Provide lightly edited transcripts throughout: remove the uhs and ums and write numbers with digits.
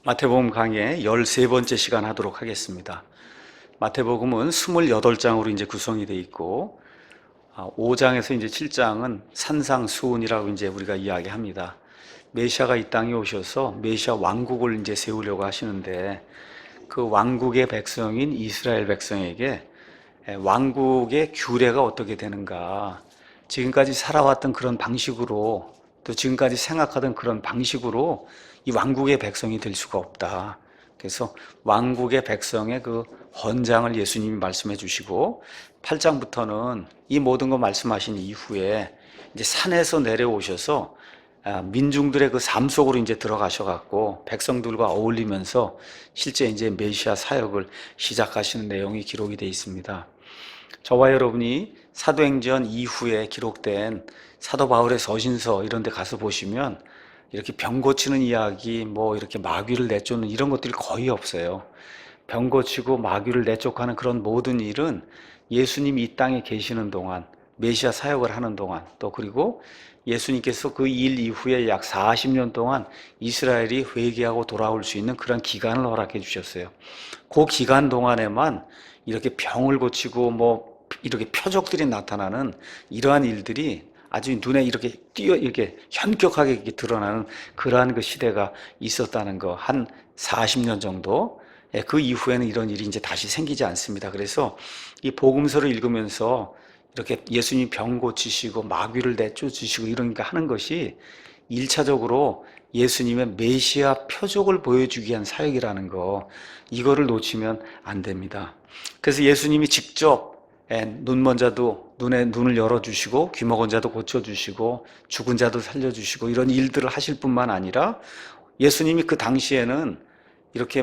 마태복음 강의 13번째 시간 하도록 하겠습니다. 마태복음은 28장으로 이제 구성이 되어 있고, 5장에서 이제 7장은 산상수훈이라고 이제 우리가 이야기합니다. 메시아가 이 땅에 오셔서 메시아 왕국을 이제 세우려고 하시는데, 그 왕국의 백성인 이스라엘 백성에게 왕국의 규례가 어떻게 되는가, 지금까지 살아왔던 그런 방식으로, 또 지금까지 생각하던 그런 방식으로 이 왕국의 백성이 될 수가 없다. 그래서 왕국의 백성의 그 헌장을 예수님이 말씀해 주시고, 8장부터는 이 모든 거 말씀하신 이후에 이제 산에서 내려오셔서 민중들의 그 삶 속으로 이제 들어가셔갖고 백성들과 어울리면서 실제 이제 메시아 사역을 시작하시는 내용이 기록이 되어 있습니다. 저와 여러분이 사도행전 이후에 기록된 사도 바울의 서신서 이런 데 가서 보시면 이렇게 병 고치는 이야기, 뭐 이렇게 마귀를 내쫓는 이런 것들이 거의 없어요. 병 고치고 마귀를 내쫓하는 그런 모든 일은 예수님이 이 땅에 계시는 동안, 메시아 사역을 하는 동안, 또 그리고 예수님께서 그 일 이후에 약 40년 동안 이스라엘이 회개하고 돌아올 수 있는 그런 기간을 허락해 주셨어요. 그 기간 동안에만 이렇게 병을 고치고 뭐 이렇게 표적들이 나타나는 이러한 일들이 아주 눈에 이렇게 이렇게 현격하게 이렇게 드러나는 그러한 그 시대가 있었다는 거, 한 40년 정도. 그 이후에는 이런 일이 이제 다시 생기지 않습니다. 그래서 이 복음서를 읽으면서 이렇게 예수님이 병 고치시고 마귀를 내쫓으시고 이런 거 하는 것이 1차적으로 예수님의 메시아 표적을 보여주기 위한 사역이라는 거, 이거를 놓치면 안 됩니다. 그래서 예수님이 직접 눈먼 자도 눈을 열어주시고, 귀 먹은 자도 고쳐주시고, 죽은 자도 살려주시고, 이런 일들을 하실 뿐만 아니라 예수님이 그 당시에는 이렇게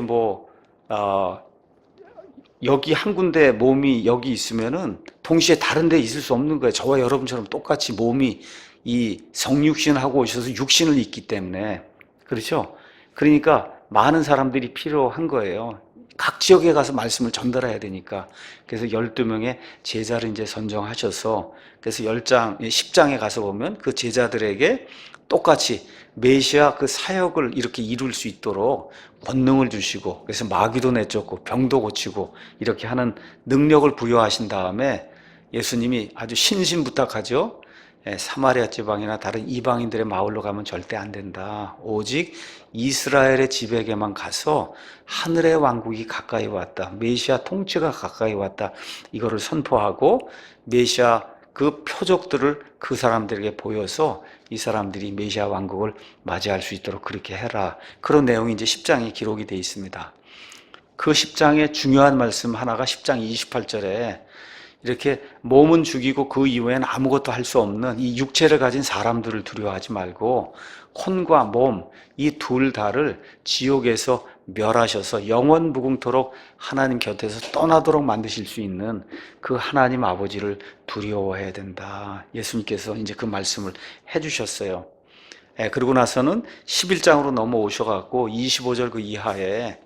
여기 한 군데 몸이 여기 있으면은 동시에 다른 데 있을 수 없는 거예요. 저와 여러분처럼 똑같이 몸이 이 성육신을 하고 오셔서 육신을 입기 때문에. 그렇죠? 그러니까 많은 사람들이 필요한 거예요. 각 지역에 가서 말씀을 전달해야 되니까. 그래서 12명의 제자를 이제 선정하셔서, 그래서 10장에 가서 보면 그 제자들에게 똑같이 메시아 그 사역을 이렇게 이룰 수 있도록 권능을 주시고, 그래서 마귀도 내쫓고 병도 고치고 이렇게 하는 능력을 부여하신 다음에 예수님이 아주 신신부탁하죠. 사마리아 지방이나 다른 이방인들의 마을로 가면 절대 안 된다. 오직 이스라엘의 집에게만 가서 하늘의 왕국이 가까이 왔다, 메시아 통치가 가까이 왔다, 이거를 선포하고 메시아 그 표적들을 그 사람들에게 보여서 이 사람들이 메시아 왕국을 맞이할 수 있도록 그렇게 해라. 그런 내용이 이제 10장에 기록이 되어 있습니다. 그 10장의 중요한 말씀 하나가 10장 28절에 이렇게 몸은 죽이고 그 이후에는 아무것도 할 수 없는 이 육체를 가진 사람들을 두려워하지 말고 혼과 몸, 이 둘 다를 지옥에서 멸하셔서 영원 무궁토록 하나님 곁에서 떠나도록 만드실 수 있는 그 하나님 아버지를 두려워해야 된다. 예수님께서 이제 그 말씀을 해주셨어요. 그러고 나서는 11장으로 넘어오셔갖고 25절 그 이하에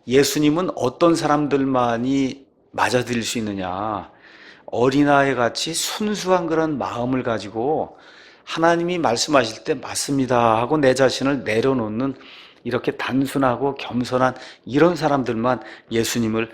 예수님은 어떤 사람들만이 맞아들일 수 있느냐, 어린아이 같이 순수한 그런 마음을 가지고 하나님이 말씀하실 때 맞습니다 하고 내 자신을 내려놓는 이렇게 단순하고 겸손한 이런 사람들만 예수님을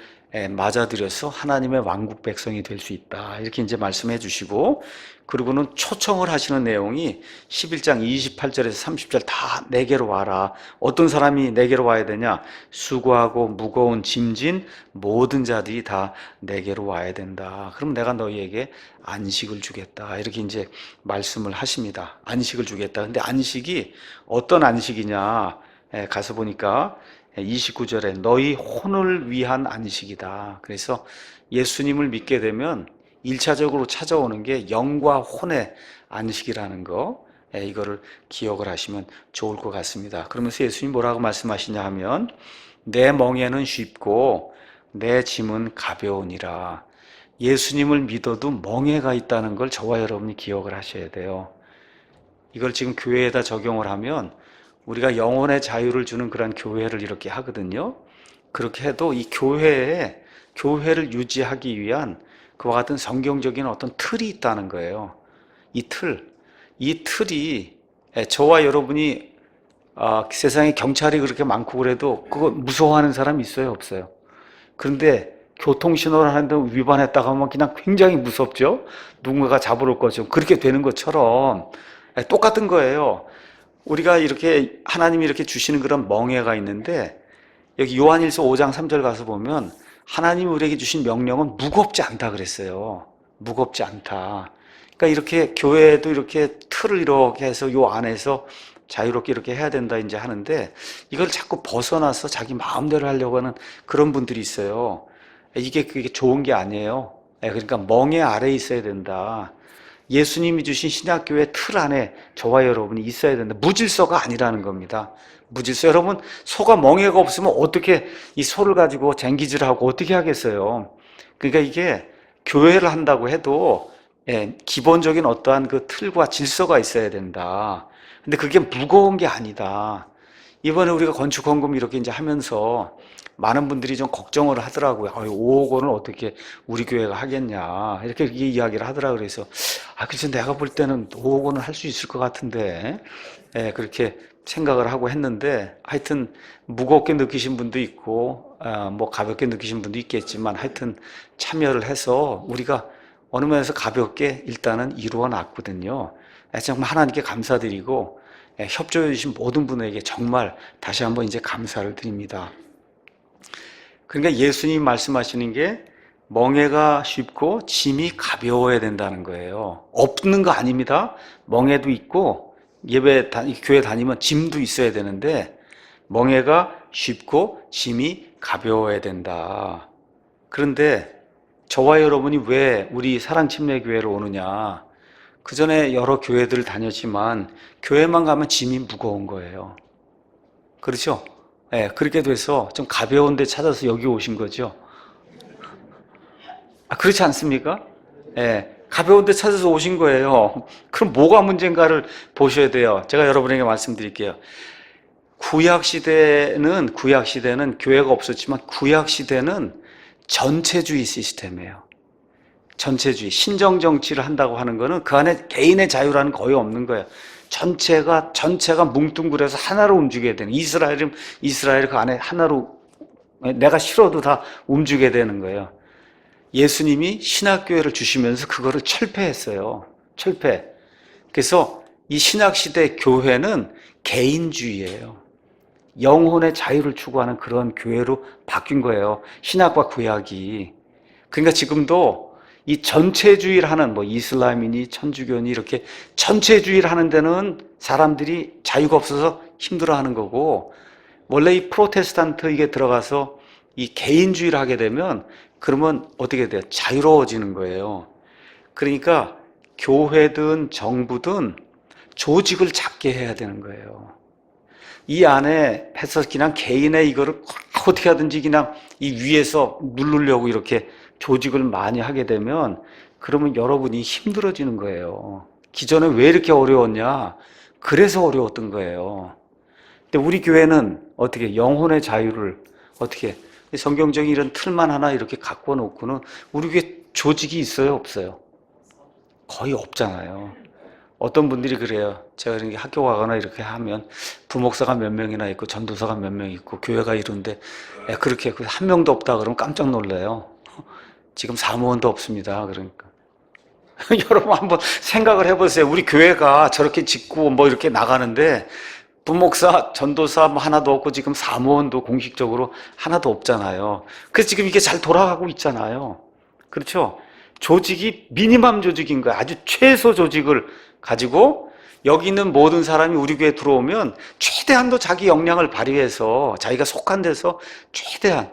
맞아들여서 하나님의 왕국 백성이 될 수 있다, 이렇게 이제 말씀해 주시고, 그리고는 초청을 하시는 내용이 11장 28절에서 30절 다 내게로 와라. 어떤 사람이 내게로 와야 되냐? 수고하고 무거운 짐진 모든 자들이 다 내게로 와야 된다. 그럼 내가 너희에게 안식을 주겠다, 이렇게 이제 말씀을 하십니다. 안식을 주겠다. 근데 안식이 어떤 안식이냐? 가서 보니까 29절에 너희 혼을 위한 안식이다. 그래서 예수님을 믿게 되면 1차적으로 찾아오는 게 영과 혼의 안식이라는 거, 이거를 기억을 하시면 좋을 것 같습니다. 그러면서 예수님 뭐라고 말씀하시냐 하면 내 멍에는 쉽고 내 짐은 가벼우니라. 예수님을 믿어도 멍에가 있다는 걸 저와 여러분이 기억을 하셔야 돼요. 이걸 지금 교회에다 적용을 하면 우리가 영혼의 자유를 주는 그런 교회를 이렇게 하거든요. 그렇게 해도 이 교회를 유지하기 위한 그와 같은 성경적인 어떤 틀이 있다는 거예요. 이 틀이 저와 여러분이 세상에 경찰이 그렇게 많고 그래도 그거 무서워하는 사람이 있어요, 없어요? 그런데 교통신호를 하는데 위반했다가 하면 그냥 굉장히 무섭죠? 누군가가 잡으러 거죠. 그렇게 되는 것처럼 똑같은 거예요. 우리가 이렇게 하나님이 이렇게 주시는 그런 멍에가 있는데 여기 요한일서 5장 3절 가서 보면 하나님이 우리에게 주신 명령은 무겁지 않다 그랬어요. 무겁지 않다. 그러니까 이렇게 교회도 이렇게 틀을 이렇게 해서 요 안에서 자유롭게 이렇게 해야 된다 이제 하는데 이걸 자꾸 벗어나서 자기 마음대로 하려고 하는 그런 분들이 있어요. 이게 그게 좋은 게 아니에요. 그러니까 멍에 아래에 있어야 된다. 예수님이 주신 신약교회 틀 안에 저와 여러분이 있어야 된다. 무질서가 아니라는 겁니다. 무질서. 여러분, 소가 멍에가 없으면 어떻게 이 소를 가지고 쟁기질하고 어떻게 하겠어요? 그러니까 이게 교회를 한다고 해도 기본적인 어떠한 그 틀과 질서가 있어야 된다. 근데 그게 무거운 게 아니다. 이번에 우리가 건축헌금 이렇게 이제 하면서 많은 분들이 좀 걱정을 하더라고요. 5억 원을 어떻게 우리 교회가 하겠냐. 이렇게 이야기를 하더라고요. 그래서, 그래서 내가 볼 때는 5억 원을 할 수 있을 것 같은데, 그렇게 생각을 하고 했는데, 하여튼, 무겁게 느끼신 분도 있고, 뭐 가볍게 느끼신 분도 있겠지만, 하여튼 참여를 해서 우리가 어느 면에서 가볍게 일단은 이루어 놨거든요. 정말 하나님께 감사드리고, 협조해 주신 모든 분에게 정말 다시 한번 이제 감사를 드립니다. 그러니까 예수님 말씀하시는 게 멍에가 쉽고 짐이 가벼워야 된다는 거예요. 없는 거 아닙니다. 멍에도 있고 교회 다니면 짐도 있어야 되는데 멍에가 쉽고 짐이 가벼워야 된다. 그런데 저와 여러분이 왜 우리 사랑침례교회로 오느냐? 그 전에 여러 교회들을 다녔지만 교회만 가면 짐이 무거운 거예요. 그렇죠? 그렇게 돼서 좀 가벼운 데 찾아서 여기 오신 거죠. 그렇지 않습니까? 가벼운 데 찾아서 오신 거예요. 그럼 뭐가 문제인가를 보셔야 돼요. 제가 여러분에게 말씀드릴게요. 구약시대는 교회가 없었지만 구약시대는 전체주의 시스템이에요. 전체주의, 신정정치를 한다고 하는 거는 그 안에 개인의 자유라는 거의 없는 거예요. 전체가 뭉뚱그려서 하나로 움직여야 되는, 이스라엘 그 안에 하나로 내가 싫어도 다 움직여야 되는 거예요. 예수님이 신학교회를 주시면서 그거를 철폐했어요. 철폐. 그래서 이 신학시대 교회는 개인주의예요. 영혼의 자유를 추구하는 그런 교회로 바뀐 거예요. 신학과 구약이. 그러니까 지금도 이 전체주의를 하는 뭐 이슬람이니 천주교니 이렇게 전체주의를 하는 데는 사람들이 자유가 없어서 힘들어하는 거고 원래 이 프로테스탄트 이게 들어가서 이 개인주의를 하게 되면 그러면 어떻게 돼요? 자유로워지는 거예요. 그러니까 교회든 정부든 조직을 작게 해야 되는 거예요. 이 안에 해서 그냥 개인의 이거를 어떻게 하든지 그냥 이 위에서 누르려고 이렇게 조직을 많이 하게 되면 그러면 여러분이 힘들어지는 거예요. 기존에 왜 이렇게 어려웠냐? 그래서 어려웠던 거예요. 근데 우리 교회는 어떻게 영혼의 자유를 어떻게 성경적인 이런 틀만 하나 이렇게 갖고 놓고는 우리 교회 조직이 있어요, 없어요? 거의 없잖아요. 어떤 분들이 그래요. 제가 이렇게 학교 가거나 이렇게 하면 부목사가 몇 명이나 있고 전도사가 몇 명 있고 교회가 이런데 그렇게 한 명도 없다 그러면 깜짝 놀라요. 지금 사무원도 없습니다. 그러니까 여러분 한번 생각을 해보세요. 우리 교회가 저렇게 짓고 뭐 이렇게 나가는데 부목사, 전도사 뭐 하나도 없고 지금 사무원도 공식적으로 하나도 없잖아요. 그래서 지금 이게 잘 돌아가고 있잖아요. 그렇죠? 조직이 미니멈 조직인 거예요. 아주 최소 조직을 가지고 여기 있는 모든 사람이 우리 교회에 들어오면 최대한도 자기 역량을 발휘해서 자기가 속한 데서 최대한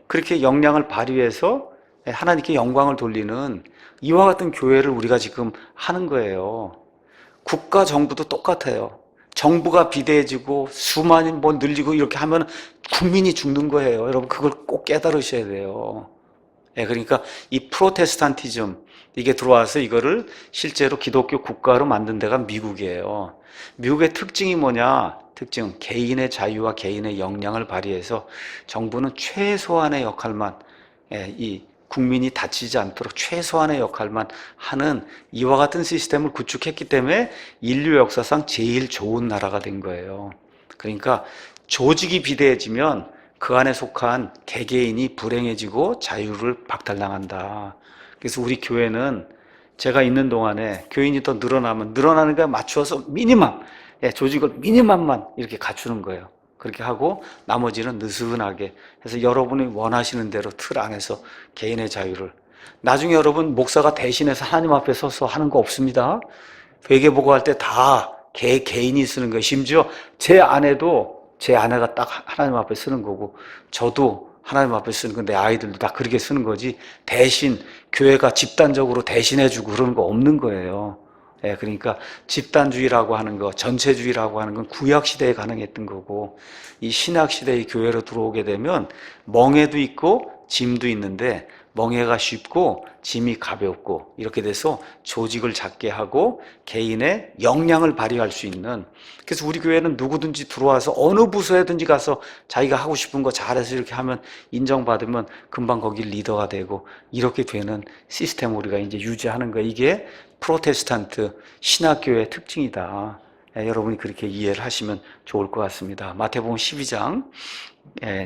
그렇게 역량을 발휘해서 하나님께 영광을 돌리는 이와 같은 교회를 우리가 지금 하는 거예요. 국가 정부도 똑같아요. 정부가 비대해지고 수만이 뭐 늘리고 이렇게 하면 국민이 죽는 거예요. 여러분 그걸 꼭 깨달으셔야 돼요. 그러니까 이 프로테스탄티즘 이게 들어와서 이거를 실제로 기독교 국가로 만든 데가 미국이에요. 미국의 특징이 뭐냐? 특징 개인의 자유와 개인의 역량을 발휘해서 정부는 최소한의 역할만 이 국민이 다치지 않도록 최소한의 역할만 하는 이와 같은 시스템을 구축했기 때문에 인류 역사상 제일 좋은 나라가 된 거예요. 그러니까 조직이 비대해지면 그 안에 속한 개개인이 불행해지고 자유를 박탈당한다. 그래서 우리 교회는 제가 있는 동안에 교인이 더 늘어나면 늘어나는 거에 맞추어서 미니멈, 조직을 미니멈만 이렇게 갖추는 거예요. 그렇게 하고 나머지는 느슨하게 해서 여러분이 원하시는 대로 틀 안에서 개인의 자유를. 나중에 여러분 목사가 대신해서 하나님 앞에 서서 하는 거 없습니다. 회개보고할 때 다 개인이 쓰는 거예요. 심지어 제 아내도 제 아내가 딱 하나님 앞에 쓰는 거고, 저도 하나님 앞에 쓰는 건데 아이들도 다 그렇게 쓰는 거지, 대신 교회가 집단적으로 대신해주고 그러는 거 없는 거예요. 그러니까 집단주의라고 하는 거, 전체주의라고 하는 건 구약시대에 가능했던 거고, 이 신약시대의 교회로 들어오게 되면 멍해도 있고 짐도 있는데, 멍해가 쉽고 짐이 가볍고 이렇게 돼서 조직을 작게 하고 개인의 역량을 발휘할 수 있는. 그래서 우리 교회는 누구든지 들어와서 어느 부서에든지 가서 자기가 하고 싶은 거 잘해서 이렇게 하면 인정받으면 금방 거기 리더가 되고 이렇게 되는 시스템을 우리가 이제 유지하는 거예요. 이게 프로테스탄트 신학교의 특징이다. 여러분이 그렇게 이해를 하시면 좋을 것 같습니다. 마태복음 12장,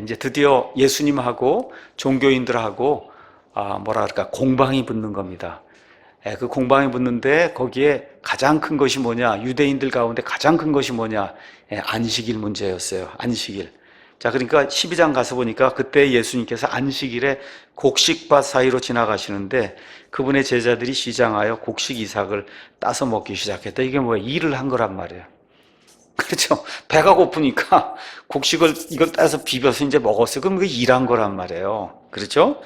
이제 드디어 예수님하고 종교인들하고 공방이 붙는 겁니다. 그 공방이 붙는데 거기에 가장 큰 것이 뭐냐? 유대인들 가운데 가장 큰 것이 뭐냐? 안식일 문제였어요. 안식일. 자, 그러니까 12장 가서 보니까 그때 예수님께서 안식일에 곡식밭 사이로 지나가시는데 그분의 제자들이 시장하여 곡식 이삭을 따서 먹기 시작했다. 이게 뭐예요? 일을 한 거란 말이에요. 그렇죠. 배가 고프니까 곡식을 이걸 따서 비벼서 이제 먹었어요. 그럼 그게 일한 거란 말이에요. 그렇죠?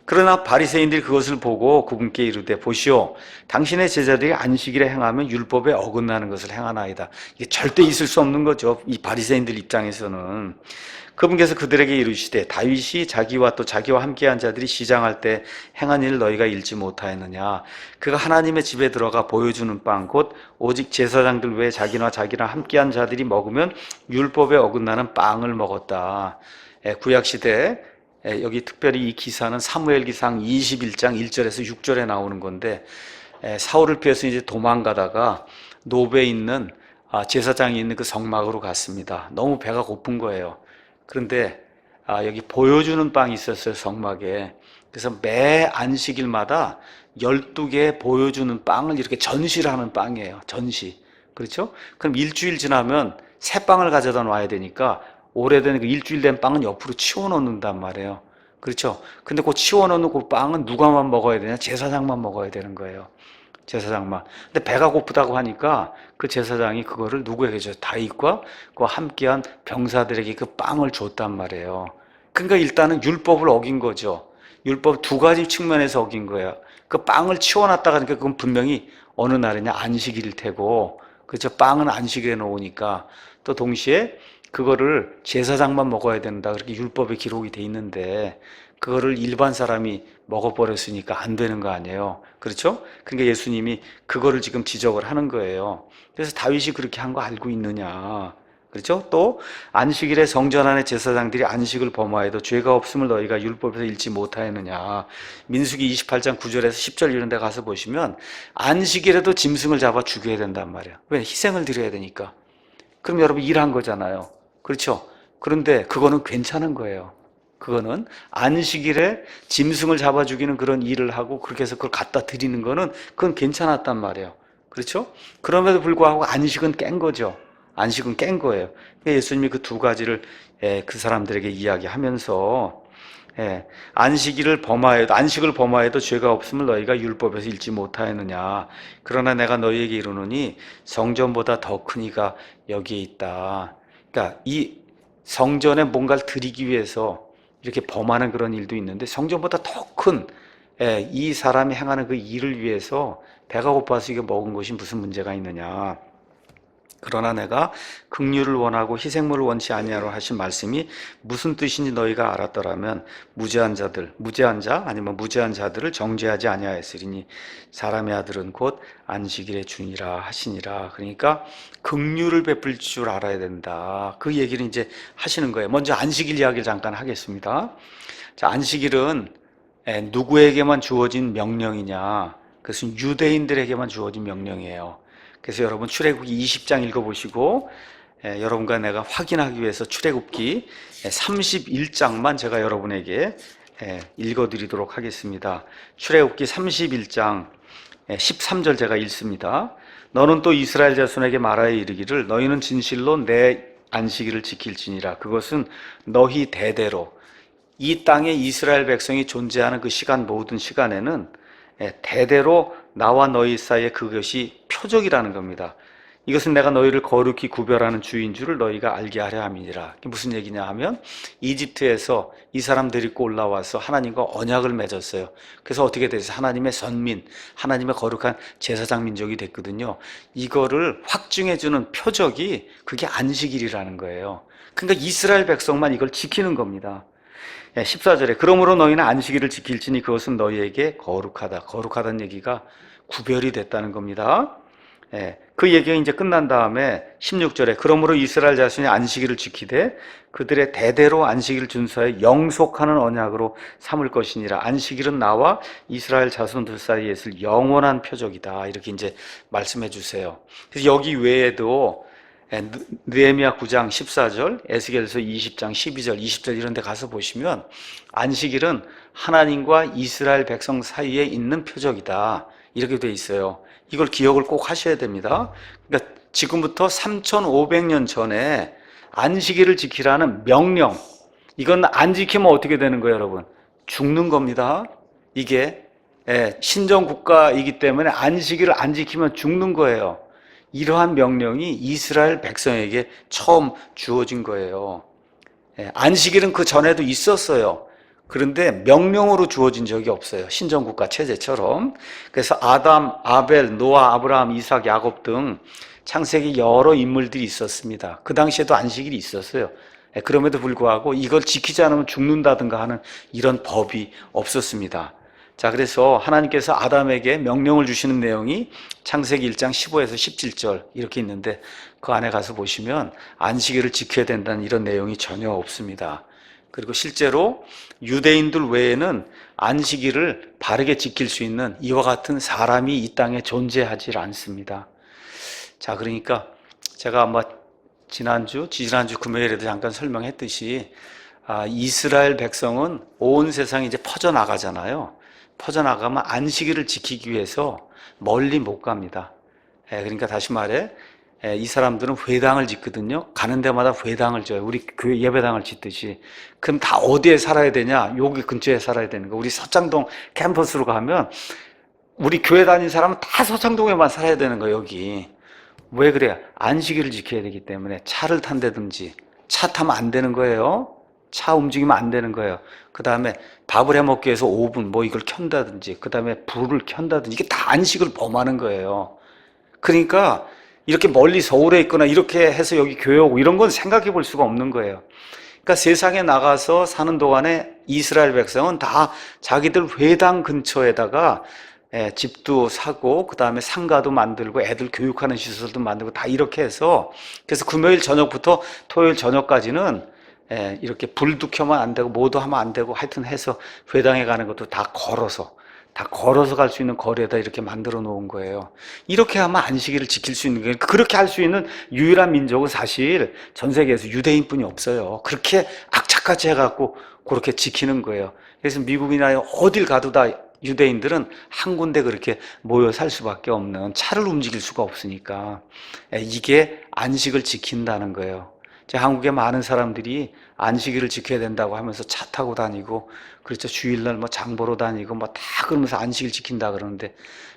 그러나 바리새인들이 그것을 보고 그분께 이르되 보시오, 당신의 제자들이 안식일에 행하면 율법에 어긋나는 것을 행하나이다. 이게 절대 있을 수 없는 거죠. 이 바리새인들 입장에서는. 그분께서 그들에게 이르시되 다윗이 자기와 또 자기와 함께한 자들이 시장할 때 행한 일을 너희가 읽지 못하였느냐. 그가 하나님의 집에 들어가 보여주는 빵 곧 오직 제사장들 외에 자기나 함께한 자들이 먹으면 율법에 어긋나는 빵을 먹었다. 구약시대, 여기 특별히 이 기사는 사무엘기상 21장 1절에서 6절에 나오는 건데, 사울을 피해서 이제 도망가다가 노베에 있는 제사장이 있는 그 성막으로 갔습니다. 너무 배가 고픈 거예요. 그런데 여기 보여주는 빵이 있었어요, 성막에. 그래서 매 안식일마다 12개 보여주는 빵을 이렇게 전시를 하는 빵이에요. 전시. 그렇죠? 그럼 일주일 지나면 새 빵을 가져다 놔야 되니까 오래된 그 일주일 된 빵은 옆으로 치워놓는단 말이에요. 그렇죠? 근데 그 치워놓는 그 빵은 누가만 먹어야 되냐? 제사장만 먹어야 되는 거예요. 제사장만. 근데 배가 고프다고 하니까 그 제사장이 그거를 누구에게 줘? 다윗과 그 함께한 병사들에게 그 빵을 줬단 말이에요. 그러니까 일단은 율법을 어긴 거죠. 율법 두 가지 측면에서 어긴 거예요. 그 빵을 치워놨다가 하니까 그건 분명히 어느 날이냐? 안식일일 테고. 그렇죠? 빵은 안식일에 놓으니까. 또 동시에 그거를 제사장만 먹어야 된다. 그렇게 율법에 기록이 돼 있는데 그거를 일반 사람이 먹어버렸으니까 안 되는 거 아니에요. 그렇죠? 그러니까 예수님이 그거를 지금 지적을 하는 거예요. 그래서 다윗이 그렇게 한 거 알고 있느냐. 그렇죠? 또 안식일에 성전 안에 제사장들이 안식을 범하여도 죄가 없음을 너희가 율법에서 읽지 못하였느냐. 민수기 28장 9절에서 10절 이런 데 가서 보시면 안식일에도 짐승을 잡아 죽여야 된단 말이에요. 왜? 희생을 드려야 되니까. 그럼 여러분 일한 거잖아요. 그렇죠? 그런데 그거는 괜찮은 거예요. 그거는 안식일에 짐승을 잡아 죽이는 그런 일을 하고 그렇게 해서 그걸 갖다 드리는 거는 그건 괜찮았단 말이에요. 그렇죠? 그럼에도 불구하고 안식은 깬 거죠. 안식은 깬 거예요. 예수님이 그 두 가지를 그 사람들에게 이야기하면서 안식을 범하여도 죄가 없음을 너희가 율법에서 읽지 못하였느냐. 그러나 내가 너희에게 이르노니 성전보다 더 큰 이가 여기에 있다. 그러니까 이 성전에 뭔가를 드리기 위해서 이렇게 범하는 그런 일도 있는데 성전보다 더 큰 이 사람이 행하는 그 일을 위해서 배가 고파서 이게 먹은 것이 무슨 문제가 있느냐. 그러나 내가 긍휼을 원하고 희생물을 원치 아니하로 하신 말씀이 무슨 뜻인지 너희가 알았더라면 무죄한 자 아니면 무죄한 자들을 정죄하지 아니하였으리니 사람의 아들은 곧 안식일의 주니라 하시니라. 그러니까 긍휼을 베풀 줄 알아야 된다. 그 얘기를 이제 하시는 거예요. 먼저 안식일 이야기를 잠깐 하겠습니다. 자, 안식일은 누구에게만 주어진 명령이냐? 그것은 유대인들에게만 주어진 명령이에요. 그래서 여러분 출애굽기 20장 읽어보시고 여러분과 내가 확인하기 위해서 출애굽기 31장만 제가 여러분에게 읽어드리도록 하겠습니다. 출애굽기 31장 13절 제가 읽습니다. 너는 또 이스라엘 자손에게 말하여 이르기를 너희는 진실로 내 안식일을 지킬지니라. 그것은 너희 대대로 이 땅에 이스라엘 백성이 존재하는 그 시간 모든 시간에는 대대로 나와 너희 사이에 그것이 표적이라는 겁니다. 이것은 내가 너희를 거룩히 구별하는 주인 줄을 너희가 알게 하려 함이니라. 무슨 얘기냐 하면 이집트에서 이 사람들이 데리고 올라와서 하나님과 언약을 맺었어요. 그래서 어떻게 됐어요? 하나님의 선민, 하나님의 거룩한 제사장 민족이 됐거든요. 이거를 확증해주는 표적이 그게 안식일이라는 거예요. 그러니까 이스라엘 백성만 이걸 지키는 겁니다. 14절에 그러므로 너희는 안식일을 지킬지니 그것은 너희에게 거룩하다. 거룩하다는 얘기가 구별이 됐다는 겁니다. 그 얘기가 이제 끝난 다음에 16절에 그러므로 이스라엘 자손이 안식일을 지키되 그들의 대대로 안식일을 준수하여 영속하는 언약으로 삼을 것이니라. 안식일은 나와 이스라엘 자손들 사이에 있을 영원한 표적이다. 이렇게 이제 말씀해 주세요. 그래서 여기 외에도 느헤미야 9장 14절, 에스겔서 20장 12절, 20절 이런 데 가서 보시면 안식일은 하나님과 이스라엘 백성 사이에 있는 표적이다. 이렇게 돼 있어요. 이걸 기억을 꼭 하셔야 됩니다. 그러니까 지금부터 3,500년 전에 안식일을 지키라는 명령, 이건 안 지키면 어떻게 되는 거예요, 여러분? 죽는 겁니다. 이게 신정국가이기 때문에 안식일을 안 지키면 죽는 거예요. 이러한 명령이 이스라엘 백성에게 처음 주어진 거예요. 안식일은 그 전에도 있었어요. 그런데 명령으로 주어진 적이 없어요. 신정국가 체제처럼. 그래서 아담, 아벨, 노아, 아브라함, 이삭, 야곱 등 창세기 여러 인물들이 있었습니다. 그 당시에도 안식일이 있었어요. 그럼에도 불구하고 이걸 지키지 않으면 죽는다든가 하는 이런 법이 없었습니다. 자, 그래서 하나님께서 아담에게 명령을 주시는 내용이 창세기 1장 15에서 17절 이렇게 있는데 그 안에 가서 보시면 안식일을 지켜야 된다는 이런 내용이 전혀 없습니다. 그리고 실제로 유대인들 외에는 안식일을 바르게 지킬 수 있는 이와 같은 사람이 이 땅에 존재하지 않습니다. 자, 그러니까 제가 아마 지지난주 금요일에도 잠깐 설명했듯이 이스라엘 백성은 온 세상에 이제 퍼져나가잖아요. 퍼져나가면 안식일을 지키기 위해서 멀리 못 갑니다. 그러니까 다시 말해 이 사람들은 회당을 짓거든요. 가는 데마다 회당을 져요. 우리 교회 예배당을 짓듯이. 그럼 다 어디에 살아야 되냐? 여기 근처에 살아야 되는 거. 우리 서창동 캠퍼스로 가면 우리 교회 다닌 사람은 다 서창동에만 살아야 되는 거예요, 여기. 왜 그래요? 안식일을 지켜야 되기 때문에 차를 탄다든지 차 타면 안 되는 거예요. 차 움직이면 안 되는 거예요. 그 다음에 밥을 해 먹기 위해서 오븐 뭐 이걸 켠다든지 그 다음에 불을 켠다든지 이게 다 안식을 범하는 거예요. 그러니까 이렇게 멀리 서울에 있거나 이렇게 해서 여기 교회 오고 이런 건 생각해 볼 수가 없는 거예요. 그러니까 세상에 나가서 사는 동안에 이스라엘 백성은 다 자기들 회당 근처에다가 집도 사고 그 다음에 상가도 만들고 애들 교육하는 시설도 만들고 다 이렇게 해서 그래서 금요일 저녁부터 토요일 저녁까지는 이렇게 불도 켜면 안 되고 뭐도 하면 안 되고 하여튼 해서 회당에 가는 것도 다 걸어서 갈 수 있는 거리에다 이렇게 만들어 놓은 거예요. 이렇게 하면 안식일을 지킬 수 있는 거예요. 그렇게 할 수 있는 유일한 민족은 사실 전 세계에서 유대인뿐이 없어요. 그렇게 악착같이 해갖고 그렇게 지키는 거예요. 그래서 미국이나 어딜 가도 다 유대인들은 한 군데 그렇게 모여 살 수밖에 없는, 차를 움직일 수가 없으니까 이게 안식을 지킨다는 거예요. 한국의 많은 사람들이 안식일을 지켜야 된다고 하면서 차 타고 다니고 그렇죠. 주일날 뭐 장 보러 다니고 뭐 다 그러면서 안식일 지킨다 그러는데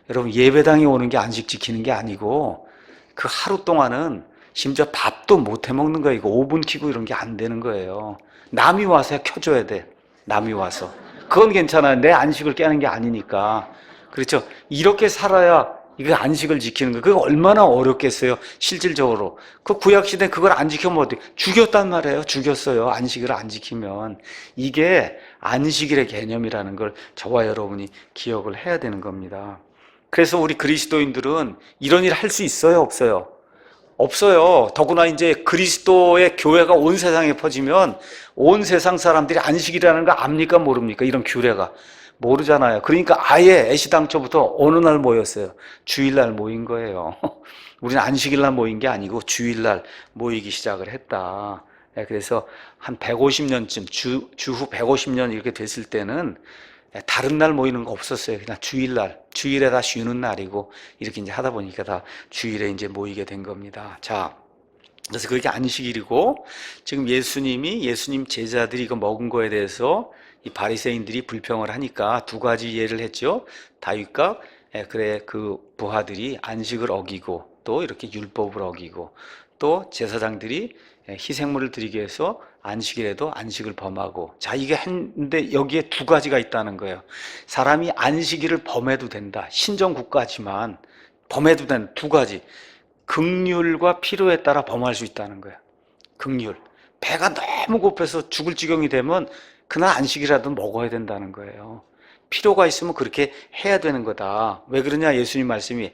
여러분 예배당에 오는 게 안식 지키는 게 아니고 그 하루 동안은 심지어 밥도 못 해 먹는 거예요. 이거 오븐 켜고 이런 게 안 되는 거예요. 남이 와서 켜줘야 돼. 남이 와서. 그건 괜찮아요. 내 안식을 깨는 게 아니니까. 그렇죠. 이렇게 살아야 이거 안식을 지키는 거, 그거 얼마나 어렵겠어요, 실질적으로. 그 구약시대 그걸 안 지키면 어떻게, 죽였단 말이에요. 죽였어요. 안식일을 안 지키면. 이게 안식일의 개념이라는 걸 저와 여러분이 기억을 해야 되는 겁니다. 그래서 우리 그리스도인들은 이런 일 할 수 있어요, 없어요? 없어요. 더구나 이제 그리스도의 교회가 온 세상에 퍼지면 온 세상 사람들이 안식이라는 거 압니까, 모릅니까? 이런 규례가. 모르잖아요. 그러니까 아예 애시당초부터 어느 날 모였어요. 주일날 모인 거예요. 우리는 안식일날 모인 게 아니고 주일날 모이기 시작을 했다. 그래서 한 150년쯤, 주후 150년 이렇게 됐을 때는 다른 날 모이는 거 없었어요. 그냥 주일날, 주일에 다 쉬는 날이고, 이렇게 이제 하다 보니까 다 주일에 이제 모이게 된 겁니다. 자, 그래서 그게 안식일이고, 지금 예수님 제자들이 이거 먹은 거에 대해서 이 바리새인들이 불평을 하니까 두 가지 예를 했죠. 다윗과 그래 그 부하들이 안식을 어기고, 또 이렇게 율법을 어기고, 또 제사장들이 희생물을 드리기 위해서 안식일에도 안식을 범하고. 자, 이게 했는데 여기에 두 가지가 있다는 거예요. 사람이 안식일을 범해도 된다. 신정국가지만 범해도 된다. 두 가지. 긍휼과 필요에 따라 범할 수 있다는 거예요. 긍휼. 배가 너무 고파서 죽을 지경이 되면 그날 안식이라도 먹어야 된다는 거예요. 필요가 있으면 그렇게 해야 되는 거다. 왜 그러냐? 예수님 말씀이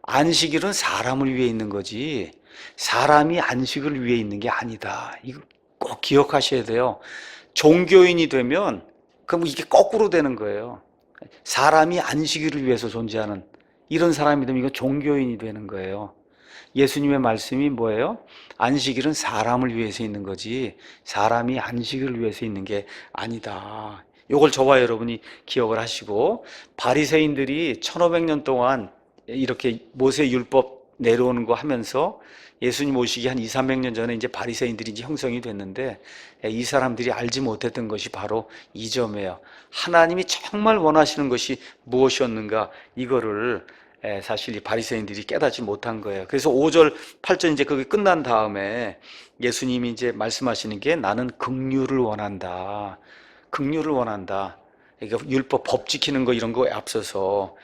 안식일은 사람을 위해 있는 거지 사람이 안식을 위해 있는 게 아니다. 이거 꼭 기억하셔야 돼요. 종교인이 되면 그럼 이게 거꾸로 되는 거예요. 사람이 안식일을 위해서 존재하는 이런 사람이 되면 이건 종교인이 되는 거예요. 예수님의 말씀이 뭐예요? 안식일은 사람을 위해서 있는 거지 사람이 안식을 위해서 있는 게 아니다. 이걸 저와 여러분이 기억을 하시고, 바리새인들이 1500년 동안 이렇게 모세 율법 내려오는 거 하면서 예수님 오시기 한 2, 300년 전에 이제 바리새인들이 이제 형성이 됐는데, 이 사람들이 알지 못했던 것이 바로 이 점이에요. 하나님이 정말 원하시는 것이 무엇이었는가, 이거를 사실 이 바리새인들이 깨닫지 못한 거예요. 그래서 5절, 8절 이제 그게 끝난 다음에 예수님이 이제 말씀하시는 게 나는 긍휼을 원한다. 긍휼을 원한다. 그러니까 율법, 법 지키는 거 이런 거에 앞서서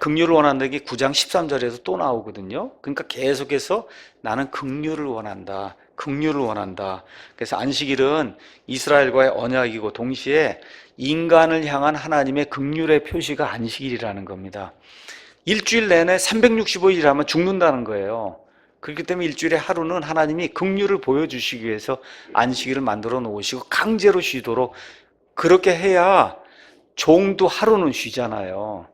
긍휼을 원한다는 게 9장 13절에서 또 나오거든요. 그러니까 계속해서 나는 긍휼을 원한다. 긍휼을 원한다. 그래서 안식일은 이스라엘과의 언약이고 동시에 인간을 향한 하나님의 긍휼의 표시가 안식일이라는 겁니다. 일주일 내내 365일 하면 죽는다는 거예요. 그렇기 때문에 일주일에 하루는 하나님이 긍휼을 보여주시기 위해서 안식일을 만들어 놓으시고 강제로 쉬도록, 그렇게 해야 종도 하루는 쉬잖아요.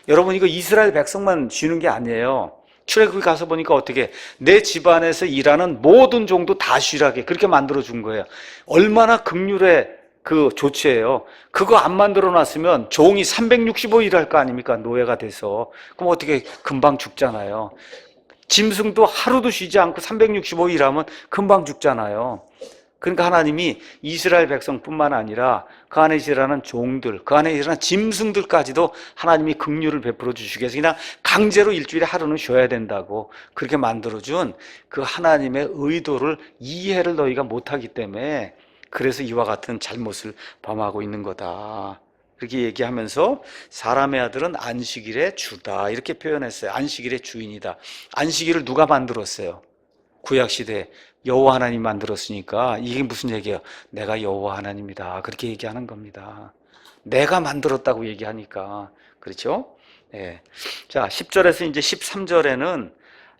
여러분, 이거 이스라엘 백성만 쉬는 게 아니에요. 출애굽에 가서 보니까 어떻게 내 집안에서 일하는 모든 종도 다 쉬라게 그렇게 만들어 준 거예요. 얼마나 긍휼의 그 조치예요. 그거 안 만들어 놨으면 종이 365일 할 거 아닙니까? 노예가 돼서. 그럼 어떻게 금방 죽잖아요. 짐승도 하루도 쉬지 않고 365일 하면 금방 죽잖아요. 그러니까 하나님이 이스라엘 백성뿐만 아니라 그 안에 일하는 종들, 그 안에 일하는 짐승들까지도 하나님이 긍휼을 베풀어 주시기 위해서 그냥 강제로 일주일에 하루는 쉬어야 된다고 그렇게 만들어준 그 하나님의 의도를 이해를 너희가 못하기 때문에 그래서 이와 같은 잘못을 범하고 있는 거다. 그렇게 얘기하면서 사람의 아들은 안식일의 주다 이렇게 표현했어요. 안식일의 주인이다. 안식일을 누가 만들었어요? 구약시대 여호와 하나님 만들었으니까 이게 무슨 얘기예요? 내가 여호와 하나님이다 그렇게 얘기하는 겁니다. 내가 만들었다고 얘기하니까. 그렇죠? 네. 자, 10절에서 이제 13절에는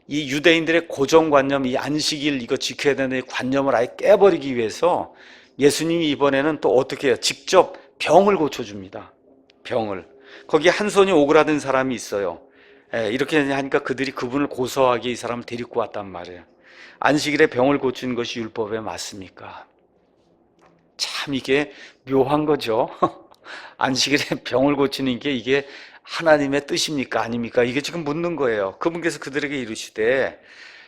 이 유대인들의 고정관념, 이 안식일 이거 지켜야 되는 관념을 아예 깨버리기 위해서 예수님이 이번에는 또 어떻게 해요? 직접 병을 고쳐줍니다. 병을. 거기에 한 손이 오그라든 사람이 있어요. 이렇게 하니까 그들이 그분을 고소하게 이 사람을 데리고 왔단 말이에요. 안식일에 병을 고치는 것이 율법에 맞습니까? 참 이게 묘한 거죠. 안식일에 병을 고치는 게 이게 하나님의 뜻입니까? 아닙니까? 이게 지금 묻는 거예요. 그분께서 그들에게 이르시되,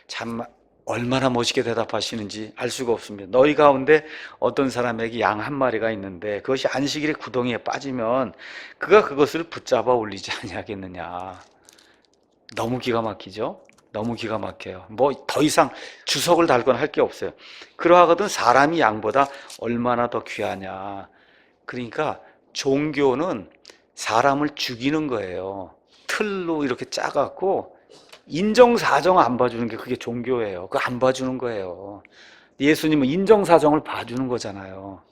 참 얼마나 멋있게 대답하시는지 알 수가 없습니다. 너희 가운데 어떤 사람에게 양 한 마리가 있는데 그것이 안식일의 구덩이에 빠지면 그가 그것을 붙잡아 올리지 아니하겠느냐. 너무 기가 막히죠? 너무 기가 막혀요. 뭐 더 이상 주석을 달거나 할 게 없어요. 그러하거든 사람이 양보다 얼마나 더 귀하냐. 그러니까 종교는 사람을 죽이는 거예요. 틀로 이렇게 짜갖고 인정사정 안 봐주는 게 그게 종교예요. 그거 안 봐주는 거예요. 예수님은 인정사정을 봐주는 거잖아요.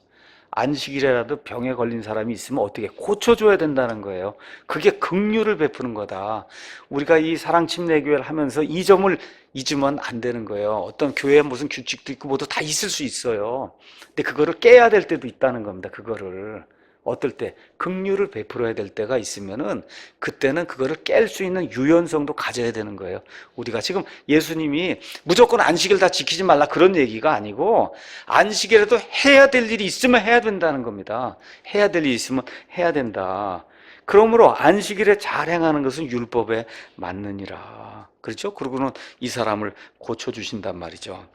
안식일에라도 병에 걸린 사람이 있으면 어떻게 고쳐줘야 된다는 거예요. 그게 긍휼을 베푸는 거다. 우리가 이 사랑침례교회를 하면서 이 점을 잊으면 안 되는 거예요. 어떤 교회에 무슨 규칙도 있고 뭐도 다 있을 수 있어요. 근데 그거를 깨야 될 때도 있다는 겁니다. 그거를 어떨 때 긍휼을 베풀어야 될 때가 있으면은 그때는 그거를 깰 수 있는 유연성도 가져야 되는 거예요. 우리가 지금 예수님이 무조건 안식일 다 지키지 말라 그런 얘기가 아니고 안식일에도 해야 될 일이 있으면 해야 된다는 겁니다. 해야 될 일이 있으면 해야 된다. 그러므로 안식일에 잘 행하는 것은 율법에 맞느니라. 그렇죠? 그러고는 이 사람을 고쳐주신단 말이죠.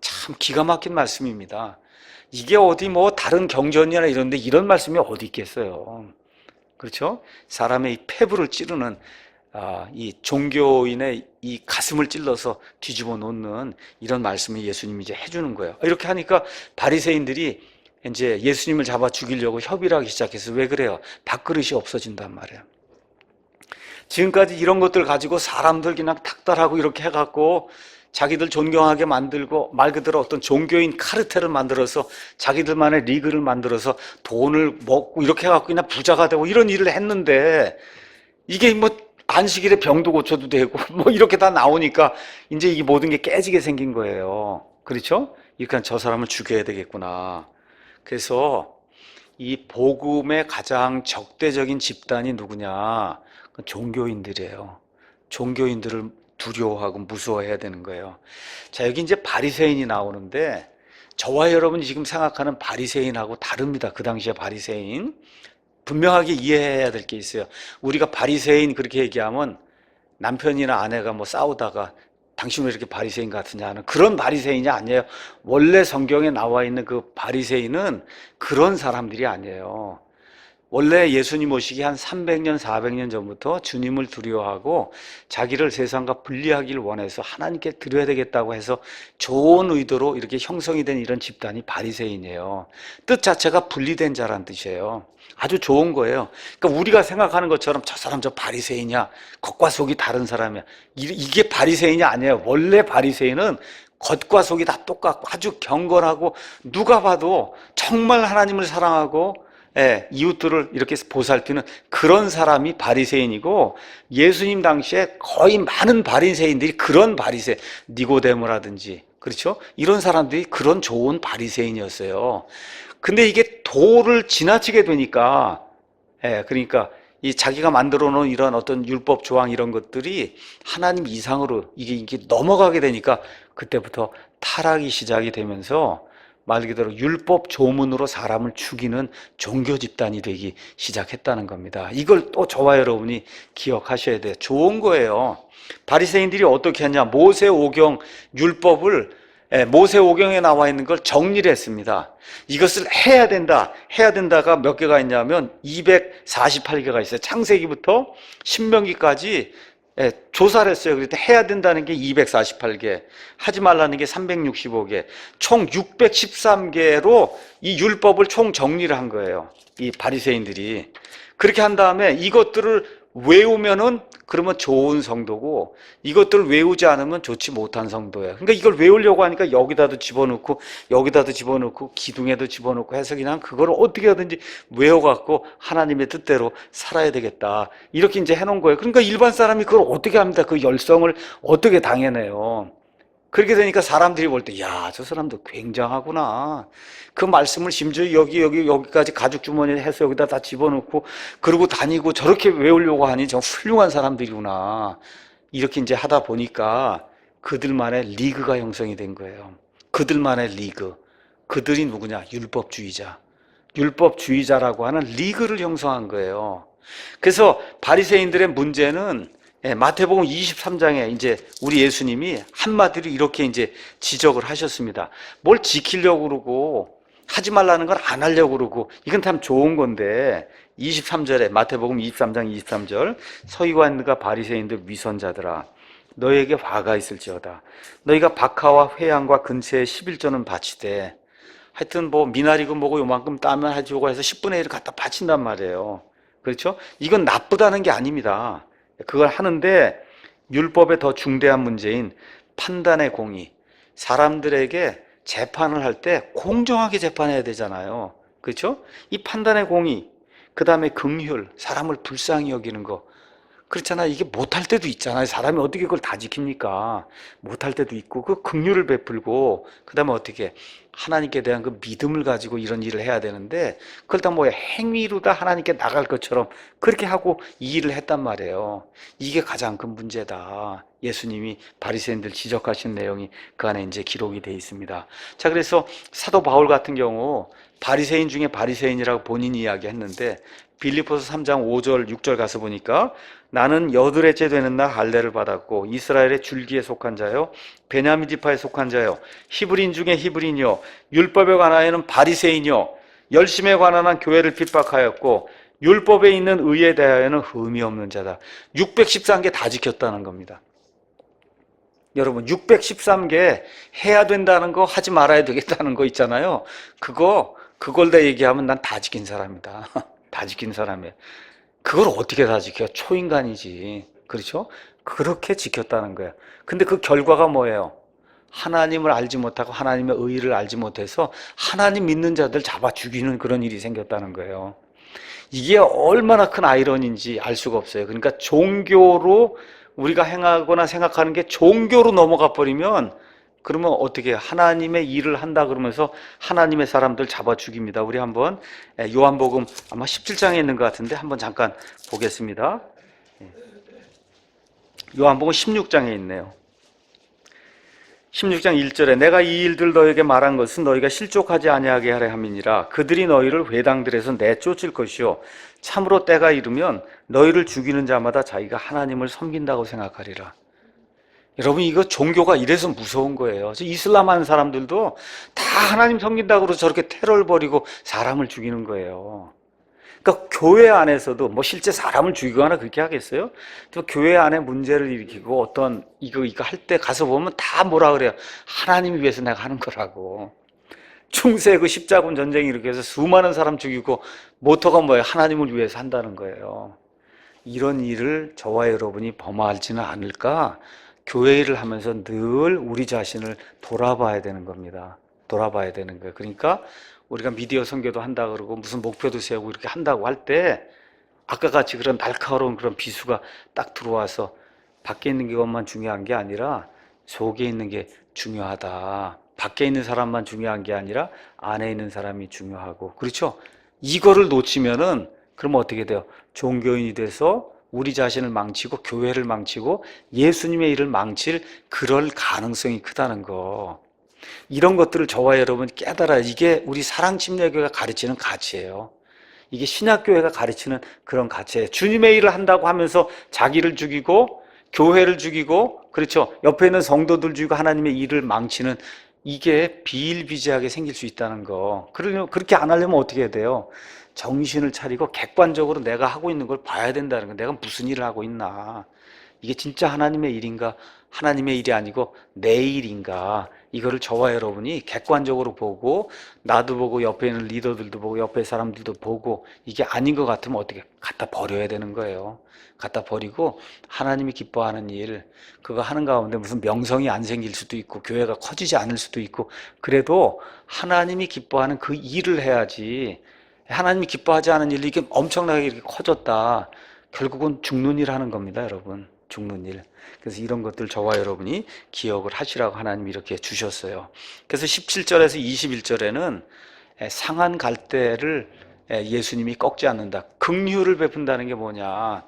참 기가 막힌 말씀입니다. 이게 어디 뭐 다른 경전이나 이런데 이런 말씀이 어디 있겠어요. 그렇죠? 사람의 이 폐부를 찌르는 이 종교인의 이 가슴을 찔러서 뒤집어 놓는 이런 말씀을 예수님이 이제 해주는 거예요. 이렇게 하니까 바리새인들이 이제 예수님을 잡아 죽이려고 협의를 하기 시작해서 왜 그래요? 밥그릇이 없어진단 말이에요. 지금까지 이런 것들 가지고 사람들 그냥 닥달하고 이렇게 해갖고 자기들 존경하게 만들고 말 그대로 어떤 종교인 카르텔을 만들어서 자기들만의 리그를 만들어서 돈을 먹고 이렇게 해갖고 그냥 부자가 되고 이런 일을 했는데 이게 뭐 안식일에 병도 고쳐도 되고 뭐 이렇게 다 나오니까 이제 이게 모든 게 깨지게 생긴 거예요. 그렇죠? 그러니까 저 사람을 죽여야 되겠구나. 그래서 이 복음의 가장 적대적인 집단이 누구냐? 종교인들이에요. 종교인들을 두려워하고 무서워해야 되는 거예요. 자, 여기 이제 바리새인이 나오는데 저와 여러분이 지금 생각하는 바리새인하고 다릅니다. 그 당시에 바리새인. 분명하게 이해해야 될 게 있어요. 우리가 바리새인 그렇게 얘기하면 남편이나 아내가 뭐 싸우다가 당신 왜 이렇게 바리새인 같으냐 하는 그런 바리새인이 아니에요. 원래 성경에 나와 있는 그 바리새인은 그런 사람들이 아니에요. 원래 예수님 오시기 한 300년, 400년 전부터 주님을 두려워하고 자기를 세상과 분리하기를 원해서 하나님께 드려야 되겠다고 해서 좋은 의도로 이렇게 형성이 된 이런 집단이 바리새인이에요. 뜻 자체가 분리된 자란 뜻이에요. 아주 좋은 거예요. 그러니까 우리가 생각하는 것처럼 저 사람 저 바리새인이야, 겉과 속이 다른 사람이야, 이게 바리새인이 아니에요. 원래 바리새인은 겉과 속이 다 똑같고 아주 경건하고 누가 봐도 정말 하나님을 사랑하고 이웃들을 이렇게 보살피는 그런 사람이 바리새인이고, 예수님 당시에 거의 많은 바리새인들이 그런 바리새, 니고데모라든지 그렇죠? 이런 사람들이 그런 좋은 바리새인이었어요. 근데 이게 도를 지나치게 되니까, 그러니까 이 자기가 만들어 놓은 이런 어떤 율법 조항 이런 것들이 하나님 이상으로 이게 넘어가게 되니까 그때부터 타락이 시작이 되면서 말 그대로 율법 조문으로 사람을 죽이는 종교 집단이 되기 시작했다는 겁니다. 이걸 또 저와 여러분이 기억하셔야 돼요. 좋은 거예요. 바리새인들이 어떻게 했냐? 모세오경 율법을 모세오경에 나와 있는 걸 정리를 했습니다. 이것을 해야 된다. 해야 된다가 몇 개가 있냐면 248개가 있어요. 창세기부터 신명기까지 조사를 했어요. 그랬더니 해야 된다는 게 248개, 하지 말라는 게 365개, 총 613개로 이 율법을 총 정리를 한 거예요. 이 바리새인들이. 그렇게 한 다음에 이것들을 외우면은 그러면 좋은 성도고, 이것들을 외우지 않으면 좋지 못한 성도예요. 그러니까 이걸 외우려고 하니까 여기다도 집어넣고 여기다도 집어넣고 기둥에도 집어넣고 해서 그냥 그걸 어떻게 하든지 외워갖고 하나님의 뜻대로 살아야 되겠다, 이렇게 이제 해놓은 거예요. 그러니까 일반 사람이 그걸 어떻게 합니다. 그 열성을 어떻게 당해내요. 그렇게 되니까 사람들이 볼 때, 야, 저 사람도 굉장하구나. 그 말씀을 심지어 여기까지 가죽 주머니에 해서 여기다 다 집어넣고 그러고 다니고 저렇게 외우려고 하니 저 훌륭한 사람들이구나. 이렇게 이제 하다 보니까 그들만의 리그가 형성이 된 거예요. 그들만의 리그. 그들이 누구냐? 율법주의자. 율법주의자라고 하는 리그를 형성한 거예요. 그래서 바리새인들의 문제는 마태복음 23장에 이제 우리 예수님이 한마디로 이렇게 이제 지적을 하셨습니다. 뭘 지키려고 그러고 하지 말라는 걸 안 하려고 그러고, 이건 참 좋은 건데 23절에 마태복음 23장 23절, 서기관들과 바리새인들 위선자들아, 너에게 화가 있을지어다. 너희가 박하와 회양과 근처에 11조는 바치되, 하여튼 뭐 미나리고 뭐고 요만큼 따면 하지고 해서 10분의 1을 갖다 바친단 말이에요. 그렇죠? 이건 나쁘다는 게 아닙니다. 그걸 하는데 율법의 더 중대한 문제인 판단의 공의, 사람들에게 재판을 할 때 공정하게 재판해야 되잖아요. 그렇죠? 이 판단의 공의, 그 다음에 긍휼, 사람을 불쌍히 여기는 거, 그렇잖아. 이게 못할 때도 있잖아요. 사람이 어떻게 그걸 다 지킵니까? 못할 때도 있고, 그 긍휼을 베풀고, 그 다음에 어떻게 하나님께 대한 그 믿음을 가지고 이런 일을 해야 되는데, 그걸 다 뭐야, 행위로 다 하나님께 나갈 것처럼 그렇게 하고 이 일을 했단 말이에요. 이게 가장 큰 문제다. 예수님이 바리새인들 지적하신 내용이 그 안에 이제 기록이 돼 있습니다. 자, 그래서 사도 바울 같은 경우 바리새인 중에 바리새인이라고 본인이 이야기했는데, 빌립보서 3장 5절 6절 가서 보니까 나는 여드레째 되는 날 할례를 받았고 이스라엘의 줄기에 속한 자요 베냐민 지파에 속한 자요 히브리인 중에 히브리인이요 율법에 관하여는 바리새인이요 열심에 관한 한 교회를 핍박하였고 율법에 있는 의에 대하여는 흠이 없는 자다. 613개 다 지켰다는 겁니다. 여러분 613개 해야 된다는 거 하지 말아야 되겠다는 거 있잖아요. 그걸 다 얘기하면 난 다 지킨 사람이다. 다 지킨 사람이에요. 그걸 어떻게 다 지켜? 초인간이지. 그렇죠? 그렇게 지켰다는 거예요. 근데 그 결과가 뭐예요? 하나님을 알지 못하고 하나님의 의의를 알지 못해서 하나님 믿는 자들 잡아 죽이는 그런 일이 생겼다는 거예요. 이게 얼마나 큰 아이러니인지 알 수가 없어요. 그러니까 종교로 우리가 행하거나 생각하는 게 종교로 넘어가 버리면 그러면 어떻게 해요? 하나님의 일을 한다 그러면서 하나님의 사람들 잡아 죽입니다. 우리 한번 요한복음 아마 17장에 있는 것 같은데 한번 잠깐 보겠습니다. 요한복음 16장에 있네요. 16장 1절에 내가 이 일들 너에게 말한 것은 너희가 실족하지 아니하게 하려 함이니라. 그들이 너희를 회당들에서 내쫓을 것이요 참으로 때가 이르면 너희를 죽이는 자마다 자기가 하나님을 섬긴다고 생각하리라. 여러분 이거 종교가 이래서 무서운 거예요. 이슬람 하는 사람들도 다 하나님 섬긴다고 그러고 저렇게 테러를 벌이고 사람을 죽이는 거예요. 그러니까 교회 안에서도 뭐 실제 사람을 죽이거나 그렇게 하겠어요? 또 교회 안에 문제를 일으키고 어떤 이거 할 때 가서 보면 다 뭐라 그래요? 하나님 위해서 내가 하는 거라고. 중세 그 십자군 전쟁이 이렇게 해서 수많은 사람 죽이고 모토가 뭐예요? 하나님을 위해서 한다는 거예요. 이런 일을 저와 여러분이 범하지는 않을까? 교회 일을 하면서 늘 우리 자신을 돌아봐야 되는 겁니다. 돌아봐야 되는 거예요. 그러니까 우리가 미디어 선교도 한다 그러고 무슨 목표도 세우고 이렇게 한다고 할 때 아까 같이 그런 날카로운 그런 비수가 딱 들어와서 밖에 있는 것만 중요한 게 아니라 속에 있는 게 중요하다. 밖에 있는 사람만 중요한 게 아니라 안에 있는 사람이 중요하고 그렇죠? 이거를 놓치면은 그러면 어떻게 돼요? 종교인이 돼서 우리 자신을 망치고 교회를 망치고 예수님의 일을 망칠 그럴 가능성이 크다는 거. 이런 것들을 저와 여러분 깨달아야 이게 우리 사랑침례교회가 가르치는 가치예요. 이게 신약교회가 가르치는 그런 가치예요. 주님의 일을 한다고 하면서 자기를 죽이고 교회를 죽이고 그렇죠. 옆에 있는 성도들 죽이고 하나님의 일을 망치는 이게 비일비재하게 생길 수 있다는 거. 그러려면 그렇게 안 하려면 어떻게 해야 돼요? 정신을 차리고 객관적으로 내가 하고 있는 걸 봐야 된다는 거. 내가 무슨 일을 하고 있나? 이게 진짜 하나님의 일인가? 하나님의 일이 아니고 내 일인가? 이거를 저와 여러분이 객관적으로 보고 나도 보고 옆에 있는 리더들도 보고 옆에 사람들도 보고 이게 아닌 것 같으면 어떻게 갖다 버려야 되는 거예요. 갖다 버리고 하나님이 기뻐하는 일 그거 하는 가운데 무슨 명성이 안 생길 수도 있고 교회가 커지지 않을 수도 있고 그래도 하나님이 기뻐하는 그 일을 해야지. 하나님이 기뻐하지 않은 일이 이게 엄청나게 이렇게 커졌다. 결국은 죽는 일 하는 겁니다, 여러분. 죽는 일. 그래서 이런 것들 저와 여러분이 기억을 하시라고 하나님이 이렇게 주셨어요. 그래서 17절에서 21절에는 상한 갈대를 예수님이 꺾지 않는다. 긍휼을 베푼다는 게 뭐냐.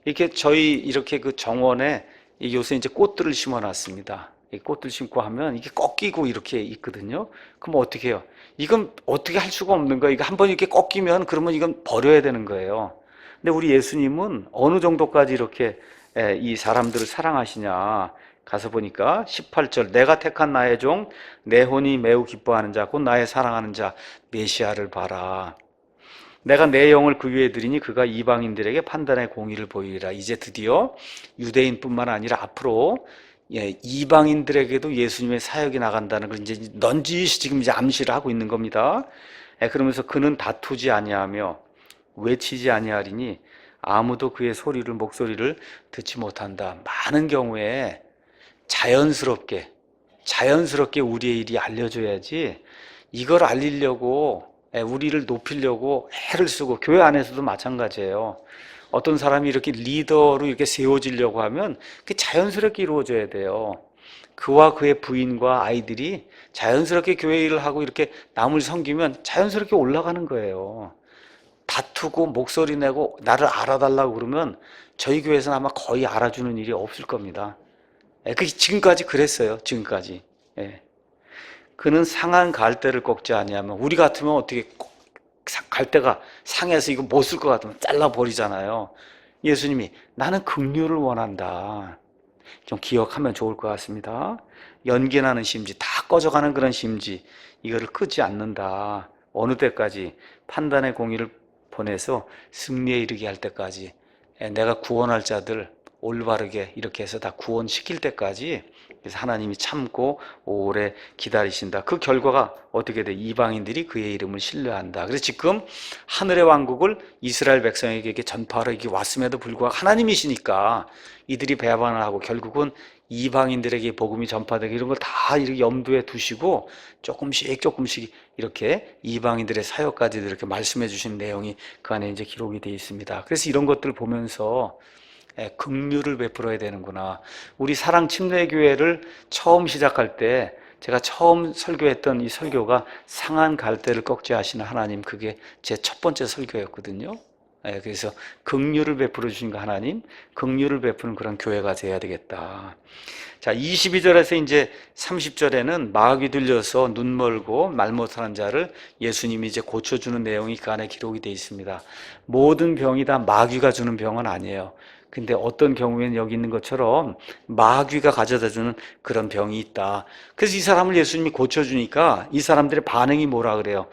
이렇게 저희 이렇게 그 정원에 요새 이제 꽃들을 심어 놨습니다. 이 꽃들 심고 하면 이게 꺾이고 이렇게 있거든요. 그럼 어떻게 해요? 이건 어떻게 할 수가 없는 거예요. 이거 한번 이렇게 꺾이면 그러면 이건 버려야 되는 거예요. 근데 우리 예수님은 어느 정도까지 이렇게 이 사람들을 사랑하시냐. 가서 보니까 18절 내가 택한 나의 종 내 혼이 매우 기뻐하는 자 곧 나의 사랑하는 자 메시아를 봐라. 내가 내 영을 그 위에 드리니 그가 이방인들에게 판단의 공의를 보이리라. 이제 드디어 유대인뿐만 아니라 앞으로 이방인들에게도 예수님의 사역이 나간다는 걸 이제 넌지시 지금 이제 암시를 하고 있는 겁니다. 그러면서 그는 다투지 아니하며 외치지 아니하리니 아무도 그의 목소리를 듣지 못한다. 많은 경우에 자연스럽게 우리의 일이 알려져야지 이걸 알리려고 우리를 높이려고 애를 쓰고 교회 안에서도 마찬가지예요. 어떤 사람이 이렇게 리더로 이렇게 세워지려고 하면 그게 자연스럽게 이루어져야 돼요. 그와 그의 부인과 아이들이 자연스럽게 교회 일을 하고 이렇게 남을 섬기면 자연스럽게 올라가는 거예요. 다투고 목소리 내고 나를 알아달라고 그러면 저희 교회에서는 아마 거의 알아주는 일이 없을 겁니다. 예, 그게 지금까지 그랬어요. 지금까지. 예. 그는 상한 갈대를 꺾지 아니하면, 우리 같으면 어떻게 갈대가 상해서 이거 못 쓸 것 같으면 잘라 버리잖아요. 예수님이 나는 긍휼을 원한다. 좀 기억하면 좋을 것 같습니다. 연기나는 심지, 다 꺼져가는 그런 심지, 이거를 끄지 않는다. 어느 때까지? 판단의 공의를 보내서 승리에 이르게 할 때까지, 내가 구원할 자들 올바르게 이렇게 해서 다 구원시킬 때까지. 그래서 하나님이 참고 오래 기다리신다. 그 결과가 어떻게 돼? 이방인들이 그의 이름을 신뢰한다. 그래서 지금 하늘의 왕국을 이스라엘 백성에게 전파하러 이게 왔음에도 불구하고 하나님이시니까 이들이 배반을 하고 결국은 이방인들에게 복음이 전파되게, 이런 걸 다 이렇게 염두에 두시고 조금씩 이렇게 이방인들의 사역까지 이렇게 말씀해 주신 내용이 그 안에 이제 기록이 되어 있습니다. 그래서 이런 것들을 보면서 긍휼을 베풀어야 되는구나. 우리 사랑 침례교회를 처음 시작할 때 제가 처음 설교했던 이 설교가 상한 갈대를 꺾지 하시는 하나님, 그게 제 첫 번째 설교였거든요. 그래서 긍휼을 베풀어 주신 그 하나님, 긍휼을 베푸는 그런 교회가 돼야 되겠다. 자, 22절에서 이제 30절에는 마귀 들려서 눈 멀고 말 못하는 자를 예수님이 이제 고쳐주는 내용이 그 안에 기록이 되어 있습니다. 모든 병이 다 마귀가 주는 병은 아니에요. 근데 어떤 경우에는 여기 있는 것처럼 마귀가 가져다주는 그런 병이 있다. 그래서 이 사람을 예수님이 고쳐주니까 이 사람들의 반응이 뭐라 그래요?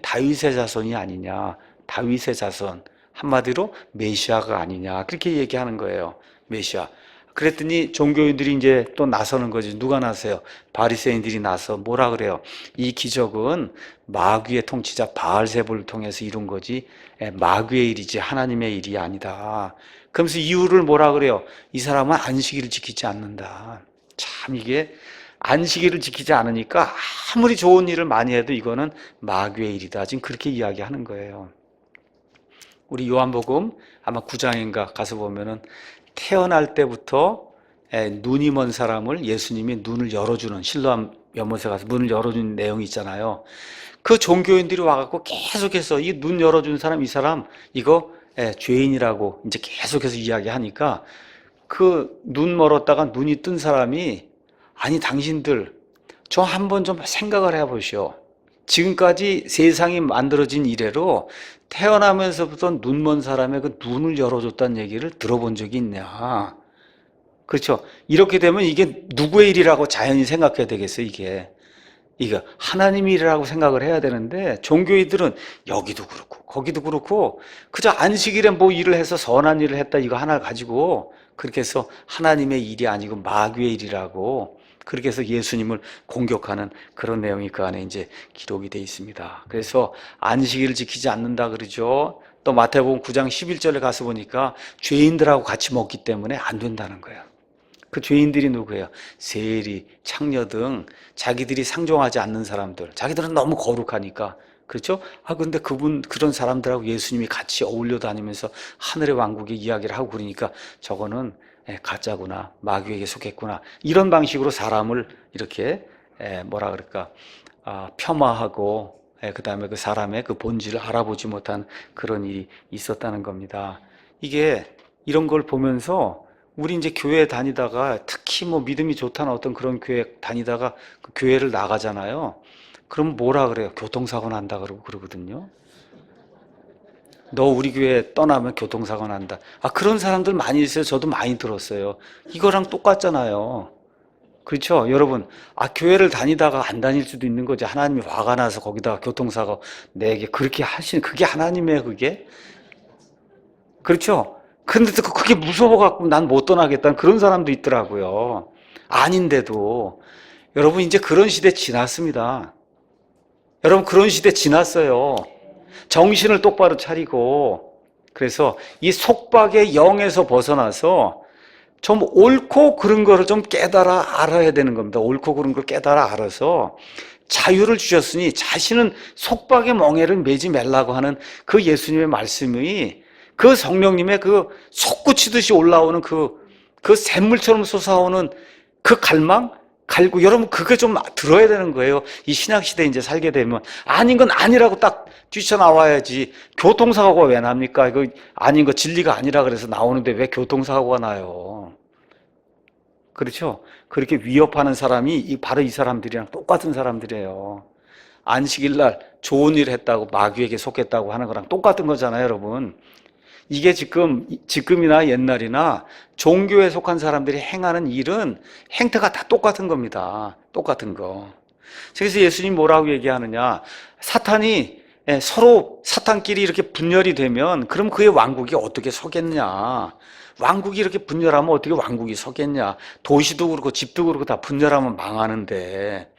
다윗의 자손이 아니냐. 다윗의 자손. 한마디로 메시아가 아니냐. 그렇게 얘기하는 거예요. 메시아. 그랬더니 종교인들이 이제 또 나서는 거지. 누가 나서요? 바리새인들이 나서 뭐라 그래요? 이 기적은 마귀의 통치자 바알세불을 통해서 이룬 거지 마귀의 일이지 하나님의 일이 아니다. 그러면서 이유를 뭐라 그래요? 이 사람은 안식일을 지키지 않는다. 참, 이게 안식일을 지키지 않으니까 아무리 좋은 일을 많이 해도 이거는 마귀의 일이다. 지금 그렇게 이야기하는 거예요. 우리 요한복음 아마 9장인가 가서 보면은 태어날 때부터 눈이 먼 사람을 예수님이 눈을 열어주는, 실로암 연못에 가서 문을 열어주는 내용이 있잖아요. 그 종교인들이 와갖고 계속해서 이 눈 열어준 사람, 이 사람 이거 죄인이라고 이제 계속해서 이야기하니까 그 눈 멀었다가 눈이 뜬 사람이, 아니 당신들 저 한번 좀 생각을 해보시오. 지금까지 세상이 만들어진 이래로 태어나면서부터 눈 먼 사람의 그 눈을 열어줬다는 얘기를 들어본 적이 있냐. 그렇죠. 이렇게 되면 이게 누구의 일이라고 자연히 생각해야 되겠어요. 이게 하나님의 일이라고 생각을 해야 되는데, 종교인들은 여기도 그렇고 거기도 그렇고 그저 안식일에 뭐 일을 해서 선한 일을 했다 이거 하나 가지고 그렇게 해서 하나님의 일이 아니고 마귀의 일이라고 그렇게 해서 예수님을 공격하는 그런 내용이 그 안에 이제 기록이 되어 있습니다. 그래서 안식일을 지키지 않는다 그러죠. 또 마태복음 9장 11절에 가서 보니까 죄인들하고 같이 먹기 때문에 안 된다는 거예요. 그 죄인들이 누구예요? 세리, 창녀 등 자기들이 상종하지 않는 사람들. 자기들은 너무 거룩하니까. 그렇죠? 근데 그런 사람들하고 예수님이 같이 어울려 다니면서 하늘의 왕국의 이야기를 하고 그러니까 저거는 가짜구나, 마귀에게 속했구나, 이런 방식으로 사람을 이렇게 뭐라 그럴까, 폄하하고 그 다음에 그 사람의 그 본질을 알아보지 못한 그런 일이 있었다는 겁니다. 이게 이런 걸 보면서 우리 이제 교회 다니다가 특히 뭐 믿음이 좋다는 어떤 그런 교회 다니다가 그 교회를 나가잖아요. 그럼 뭐라 그래요? 교통사고 난다 그러고 그러거든요. 너 우리 교회 떠나면 교통사고 난다. 그런 사람들 많이 있어요. 저도 많이 들었어요. 이거랑 똑같잖아요. 그렇죠? 여러분, 교회를 다니다가 안 다닐 수도 있는 거지. 하나님이 화가 나서 거기다가 교통사고 내게 그렇게 하신, 그게 하나님의 그게? 그렇죠? 근데 또 그게 무서워갖고 난 못 떠나겠다는 그런 사람도 있더라고요. 아닌데도. 여러분, 이제 그런 시대 지났습니다. 여러분, 그런 시대 지났어요. 정신을 똑바로 차리고, 그래서 이 속박의 영에서 벗어나서 좀 옳고 그른 거를 좀 깨달아 알아야 되는 겁니다. 옳고 그른 걸 깨달아 알아서 자유를 주셨으니 자신은 속박의 멍에를 매지 말라고 하는 그 예수님의 말씀이 그 성령님의 그 솟구치듯이 올라오는 그 샘물처럼 솟아오는 그 갈고, 여러분 그게 좀 들어야 되는 거예요. 이 신약시대에 이제 살게 되면. 아닌 건 아니라고 딱 뛰쳐나와야지. 교통사고가 왜 납니까? 이거 아닌 거 진리가 아니라 그래서 나오는데 왜 교통사고가 나요? 그렇죠? 그렇게 위협하는 사람이 바로 이 사람들이랑 똑같은 사람들이에요. 안식일 날 좋은 일 했다고 마귀에게 속했다고 하는 거랑 똑같은 거잖아요, 여러분. 이게 지금이나 옛날이나 종교에 속한 사람들이 행하는 일은 행태가 다 똑같은 겁니다. 똑같은 거. 그래서 예수님 뭐라고 얘기하느냐? 서로 사탄끼리 이렇게 분열이 되면 그럼 그의 왕국이 어떻게 서겠냐? 왕국이 이렇게 분열하면 어떻게 왕국이 서겠냐? 도시도 그렇고 집도 그렇고 다 분열하면 망하는데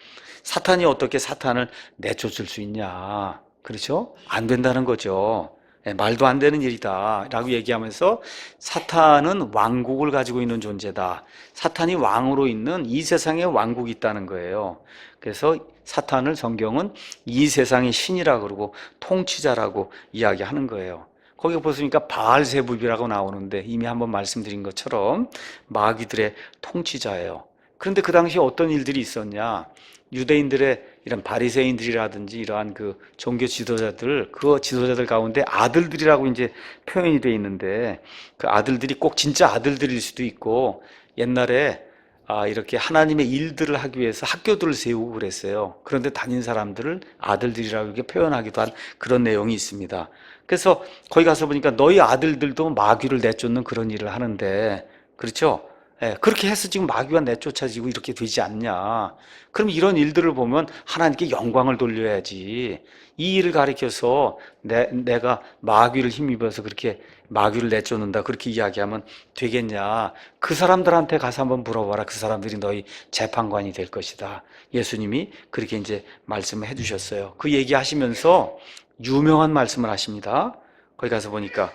사탄이 어떻게 사탄을 내쫓을 수 있냐? 그렇죠? 안 된다는 거죠. 말도 안 되는 일이다 라고 얘기하면서 사탄은 왕국을 가지고 있는 존재다. 사탄이 왕으로 있는 이 세상에 왕국이 있다는 거예요. 그래서 사탄을 성경은 이 세상의 신이라고 그러고 통치자라고 이야기하는 거예요. 거기 보시니까 바알세불이라고 나오는데 이미 한번 말씀드린 것처럼 마귀들의 통치자예요. 그런데 그 당시에 어떤 일들이 있었냐? 유대인들의 이런 바리새인들이라든지 이러한 그 종교 지도자들, 그 지도자들 가운데 아들들이라고 이제 표현이 되어 있는데 그 아들들이 꼭 진짜 아들들일 수도 있고 옛날에 이렇게 하나님의 일들을 하기 위해서 학교들을 세우고 그랬어요. 그런데 다닌 사람들을 아들들이라고 이렇게 표현하기도 한 그런 내용이 있습니다. 그래서 거기 가서 보니까 너희 아들들도 마귀를 내쫓는 그런 일을 하는데, 그렇죠? 그렇게 해서 지금 마귀가 내쫓아지고 이렇게 되지 않냐. 그럼 이런 일들을 보면 하나님께 영광을 돌려야지. 이 일을 가리켜서 내가 마귀를 힘입어서 그렇게 마귀를 내쫓는다 그렇게 이야기하면 되겠냐. 그 사람들한테 가서 한번 물어봐라. 그 사람들이 너희 재판관이 될 것이다. 예수님이 그렇게 이제 말씀을 해주셨어요. 그 얘기하시면서 유명한 말씀을 하십니다. 거기 가서 보니까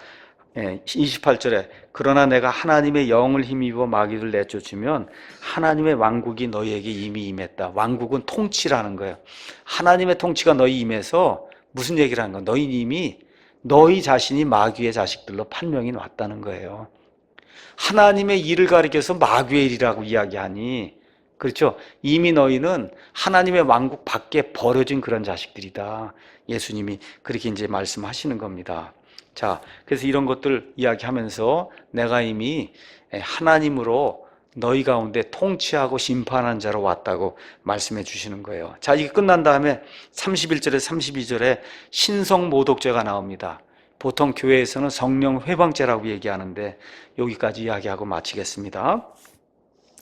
28절에 그러나 내가 하나님의 영을 힘입어 마귀를 내쫓으면 하나님의 왕국이 너희에게 이미 임했다. 왕국은 통치라는 거예요. 하나님의 통치가 너희 임해서 무슨 얘기를 하는 거야? 너희 자신이 마귀의 자식들로 판명이 왔다는 거예요. 하나님의 일을 가리켜서 마귀의 일이라고 이야기하니, 그렇죠? 이미 너희는 하나님의 왕국 밖에 버려진 그런 자식들이다. 예수님이 그렇게 이제 말씀하시는 겁니다. 자, 그래서 이런 것들 이야기하면서 내가 이미 하나님으로 너희 가운데 통치하고 심판한 자로 왔다고 말씀해 주시는 거예요. 자, 이게 끝난 다음에 31절에 32절에 신성모독죄가 나옵니다. 보통 교회에서는 성령 회방죄라고 얘기하는데 여기까지 이야기하고 마치겠습니다.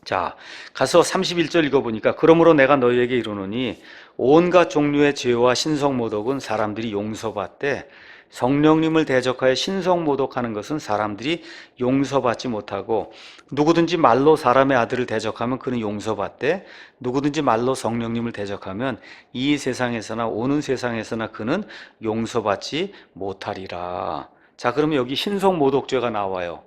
자, 가서 31절 읽어보니까 그러므로 내가 너희에게 이르노니 온갖 종류의 죄와 신성모독은 사람들이 용서받되 성령님을 대적하여 신성모독하는 것은 사람들이 용서받지 못하고 누구든지 말로 사람의 아들을 대적하면 그는 용서받되 누구든지 말로 성령님을 대적하면 이 세상에서나 오는 세상에서나 그는 용서받지 못하리라. 자, 그러면 여기 신성모독죄가 나와요.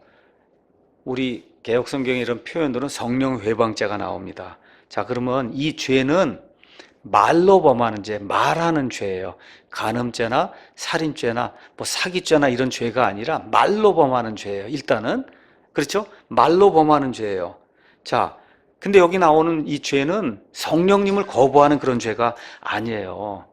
우리 개혁성경에 이런 표현들은 성령회방죄가 나옵니다. 자, 그러면 이 죄는 말로 범하는 죄, 말하는 죄예요. 간음죄나 살인죄나 뭐 사기죄나 이런 죄가 아니라 말로 범하는 죄예요. 일단은 그렇죠? 말로 범하는 죄예요. 자, 근데 여기 나오는 이 죄는 성령님을 거부하는 그런 죄가 아니에요.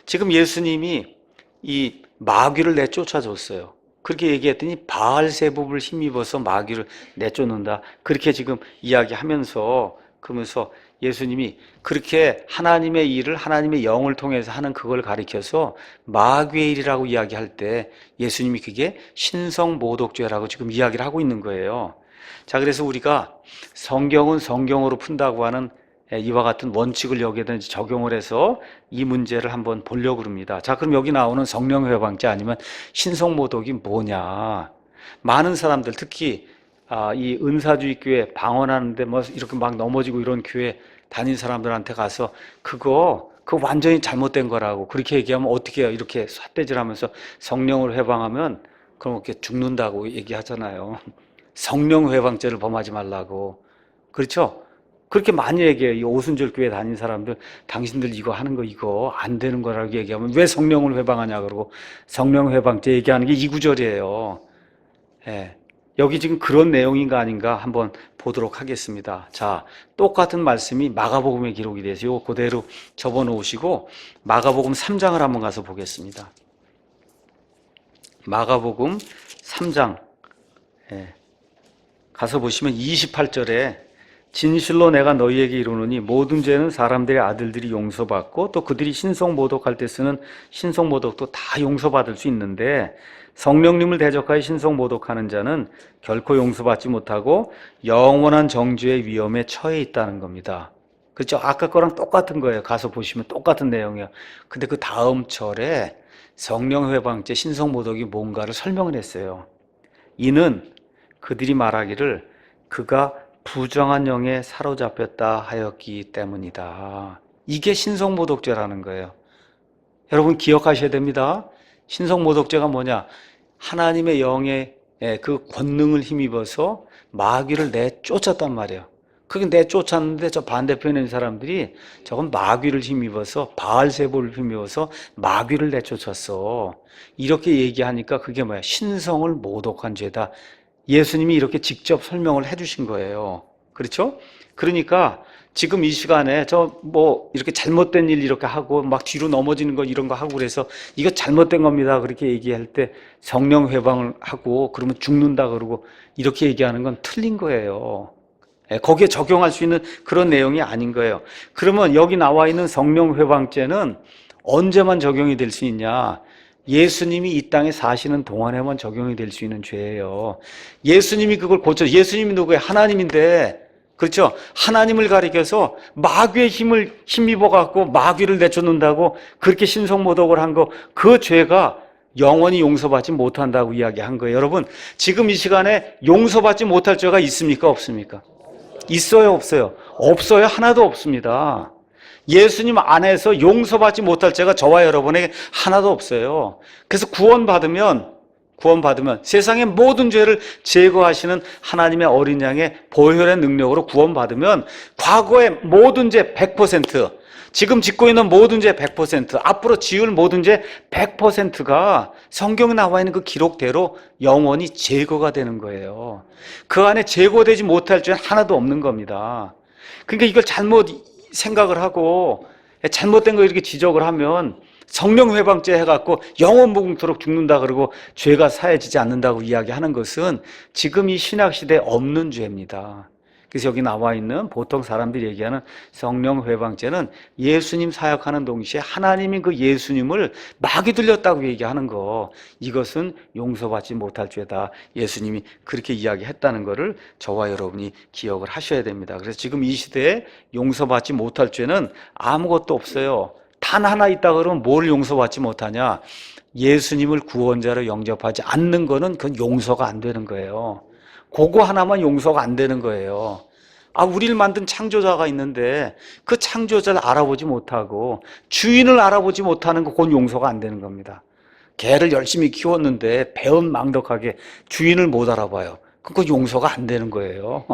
지금 예수님이 이 마귀를 내쫓아줬어요. 그렇게 얘기했더니 바알세불을 힘입어서 마귀를 내쫓는다. 그렇게 지금 이야기하면서 그러면서 예수님이 그렇게 하나님의 일을 하나님의 영을 통해서 하는 그걸 가리켜서 마귀의 일이라고 이야기할 때 예수님이 그게 신성모독죄라고 지금 이야기를 하고 있는 거예요. 자, 그래서 우리가 성경은 성경으로 푼다고 하는 이와 같은 원칙을 여기에다 적용을 해서 이 문제를 한번 보려고 합니다. 자, 그럼 여기 나오는 성령회방죄 아니면 신성모독이 뭐냐? 많은 사람들, 특히 이 은사주의 교회 방언하는데 뭐 이렇게 막 넘어지고 이런 교회 다닌 사람들한테 가서 그거 완전히 잘못된 거라고 그렇게 얘기하면 어떻게 해요? 이렇게 삿대질하면서 성령을 회방하면 그럼 이렇게 죽는다고 얘기하잖아요. 성령 회방죄를 범하지 말라고. 그렇죠? 그렇게 많이 얘기해요. 이 오순절 교회 다닌 사람들, 당신들 이거 하는 거 이거 안 되는 거라고 얘기하면 왜 성령을 회방하냐 그러고 성령 회방죄 얘기하는 게 이 구절이에요. 예, 여기 지금 그런 내용인가 아닌가 한번 보도록 하겠습니다. 자, 똑같은 말씀이 마가복음에 기록이 돼서 이거 그대로 접어 놓으시고 마가복음 3장을 한번 가서 보겠습니다. 마가복음 3장 가서 보시면 28절에 진실로 내가 너희에게 이르노니 모든 죄는 사람들의 아들들이 용서받고 또 그들이 신성모독할 때 쓰는 신성모독도 다 용서받을 수 있는데 성령님을 대적하여 신성모독하는 자는 결코 용서받지 못하고 영원한 정죄의 위험에 처해 있다는 겁니다. 그렇죠? 아까 거랑 똑같은 거예요. 가서 보시면 똑같은 내용이에요. 근데 그 다음 절에 성령 회방죄 신성모독이 뭔가를 설명을 했어요. 이는 그들이 말하기를 그가 부정한 영에 사로잡혔다 하였기 때문이다. 이게 신성모독죄라는 거예요. 여러분 기억하셔야 됩니다. 신성모독죄가 뭐냐? 하나님의 영의 그 권능을 힘입어서 마귀를 내쫓았단 말이에요. 그게 내쫓았는데 저 반대편에 있는 사람들이 저건 마귀를 힘입어서 바알세보를 힘입어서 마귀를 내쫓았어. 이렇게 얘기하니까 그게 뭐야? 신성을 모독한 죄다. 예수님이 이렇게 직접 설명을 해주신 거예요. 그렇죠? 그러니까 지금 이 시간에 저 뭐 이렇게 잘못된 일 이렇게 하고 막 뒤로 넘어지는 거 이런 거 하고 그래서 이거 잘못된 겁니다. 그렇게 얘기할 때 성령 회방을 하고 그러면 죽는다 그러고 이렇게 얘기하는 건 틀린 거예요. 거기에 적용할 수 있는 그런 내용이 아닌 거예요. 그러면 여기 나와 있는 성령 회방죄는 언제만 적용이 될 수 있냐? 예수님이 이 땅에 사시는 동안에만 적용이 될 수 있는 죄예요. 예수님이 그걸 예수님이 누구예요? 하나님인데, 그렇죠? 하나님을 가리켜서 마귀의 힘을 힘입어 갖고 마귀를 내쫓는다고 그렇게 신성모독을 한 거, 그 죄가 영원히 용서받지 못한다고 이야기한 거예요. 여러분, 지금 이 시간에 용서받지 못할 죄가 있습니까? 없습니까? 있어요, 없어요? 없어요. 하나도 없습니다. 예수님 안에서 용서받지 못할 죄가 저와 여러분에게 하나도 없어요. 그래서 구원받으면 세상의 모든 죄를 제거하시는 하나님의 어린 양의 보혈의 능력으로 구원받으면 과거의 모든 죄 100%, 지금 짓고 있는 모든 죄 100%, 앞으로 지을 모든 죄 100%가 성경에 나와 있는 그 기록대로 영원히 제거가 되는 거예요. 그 안에 제거되지 못할 죄는 하나도 없는 겁니다. 그러니까 이걸 잘못 생각을 하고 잘못된 거 이렇게 지적을 하면 성령 회방죄 해갖고 영원 무궁토록 죽는다 그러고 죄가 사해지지 않는다고 이야기하는 것은 지금 이 신약 시대에 없는 죄입니다. 그래서 여기 나와 있는 보통 사람들이 얘기하는 성령 회방죄는 예수님 사역하는 동시에 하나님이 그 예수님을 마귀 들렸다고 얘기하는 거, 이것은 용서받지 못할 죄다. 예수님이 그렇게 이야기했다는 것을 저와 여러분이 기억을 하셔야 됩니다. 그래서 지금 이 시대에 용서받지 못할 죄는 아무것도 없어요. 단 하나 있다 그러면 뭘 용서받지 못하냐? 예수님을 구원자로 영접하지 않는 거는 그건 용서가 안 되는 거예요. 그거 하나만 용서가 안 되는 거예요. 우리를 만든 창조자가 있는데 그 창조자를 알아보지 못하고 주인을 알아보지 못하는 거, 그건 용서가 안 되는 겁니다. 개를 열심히 키웠는데 배은망덕하게 주인을 못 알아봐요. 그거 용서가 안 되는 거예요.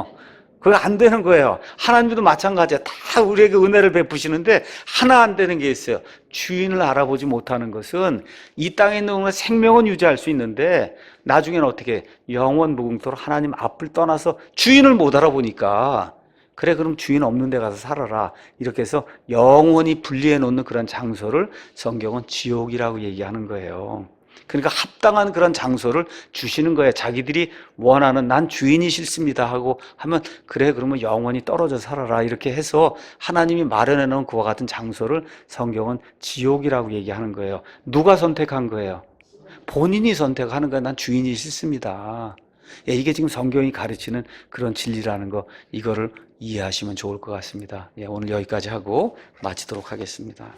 그거 안 되는 거예요. 하나님도 마찬가지야. 다 우리에게 은혜를 베푸시는데 하나 안 되는 게 있어요. 주인을 알아보지 못하는 것은 이 땅에 있는 생명은 유지할 수 있는데 나중에는 어떻게 영원 무궁토록 하나님 앞을 떠나서 주인을 못 알아보니까 그래 그럼 주인 없는 데 가서 살아라. 이렇게 해서 영원히 분리해 놓는 그런 장소를 성경은 지옥이라고 얘기하는 거예요. 그러니까 합당한 그런 장소를 주시는 거예요. 자기들이 원하는 난 주인이 싫습니다 하고 하면 그래 그러면 영원히 떨어져 살아라 이렇게 해서 하나님이 마련해 놓은 그와 같은 장소를 성경은 지옥이라고 얘기하는 거예요. 누가 선택한 거예요? 본인이 선택하는 거예요. 난 주인이 싫습니다. 이게 지금 성경이 가르치는 그런 진리라는 거, 이거를 이해하시면 좋을 것 같습니다. 오늘 여기까지 하고 마치도록 하겠습니다.